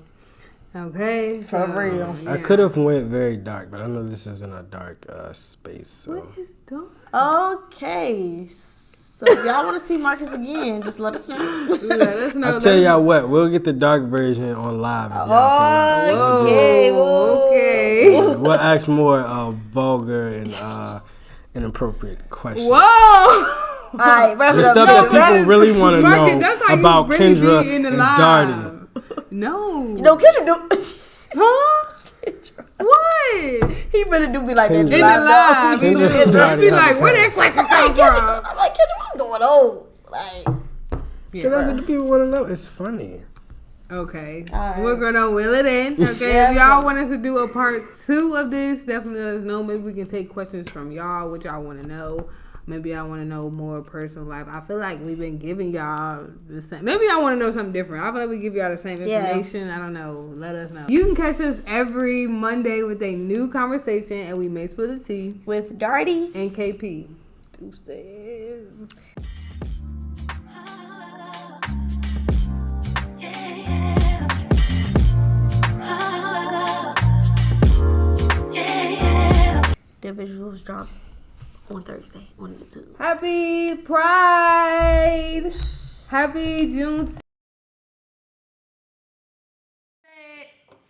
[SPEAKER 2] Okay.
[SPEAKER 1] For real.
[SPEAKER 2] Yeah.
[SPEAKER 3] I could have went very dark, but I know this isn't a dark space. So.
[SPEAKER 2] What is dark?
[SPEAKER 1] Okay. So if y'all want to see Marcus again, just let us know.
[SPEAKER 2] Let us know.
[SPEAKER 3] I'll tell y'all what, we'll get the dark version on live. If y'all
[SPEAKER 1] Okay.
[SPEAKER 2] Okay.
[SPEAKER 3] yeah, we'll ask more vulgar and inappropriate questions.
[SPEAKER 2] Whoa.
[SPEAKER 1] All right, wrap
[SPEAKER 3] The
[SPEAKER 1] it up.
[SPEAKER 3] stuff that people really want to
[SPEAKER 2] Marcus,
[SPEAKER 3] know
[SPEAKER 2] that's how
[SPEAKER 3] about
[SPEAKER 2] you really
[SPEAKER 3] Kendra
[SPEAKER 2] be in the
[SPEAKER 3] and
[SPEAKER 2] live.
[SPEAKER 3] Darty.
[SPEAKER 2] No.
[SPEAKER 1] No, Kendra do.
[SPEAKER 2] Huh? What?
[SPEAKER 1] He really do be like that.
[SPEAKER 3] In
[SPEAKER 2] In the live. He
[SPEAKER 3] Kendra and
[SPEAKER 2] just
[SPEAKER 3] Darty
[SPEAKER 2] be
[SPEAKER 3] have
[SPEAKER 2] like,
[SPEAKER 3] a
[SPEAKER 2] where that question come from?
[SPEAKER 1] I'm like, Kendra, what's going on? Like,
[SPEAKER 3] Because that's what the people want to know. It's funny.
[SPEAKER 2] Okay.
[SPEAKER 1] Alright.
[SPEAKER 2] We're going to will it in. Okay.
[SPEAKER 1] Yeah,
[SPEAKER 2] if y'all want us to do a part 2 of this, definitely let us know. Maybe we can take questions from y'all, what y'all want to know. Maybe I want to know more personal life. I feel like we've been giving y'all the same. Maybe I want to know something different. I feel like we give y'all the same information. I don't know. Let us know. You can catch us every Monday with a new conversation, and we may spill the tea
[SPEAKER 1] with Darty
[SPEAKER 2] and KP. Deuces.
[SPEAKER 1] The visuals drop on Thursday on YouTube.
[SPEAKER 2] Happy Pride! Happy June.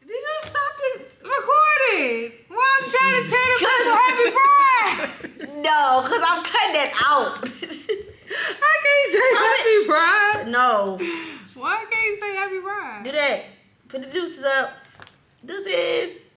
[SPEAKER 2] Did you stop the recording? Why I'm trying to tell you Happy Pride?
[SPEAKER 1] No, because I'm cutting that out.
[SPEAKER 2] I can't say Happy Pride.
[SPEAKER 1] No.
[SPEAKER 2] Why can't you say Happy Pride?
[SPEAKER 1] Do that. Put the deuces up. Deuces.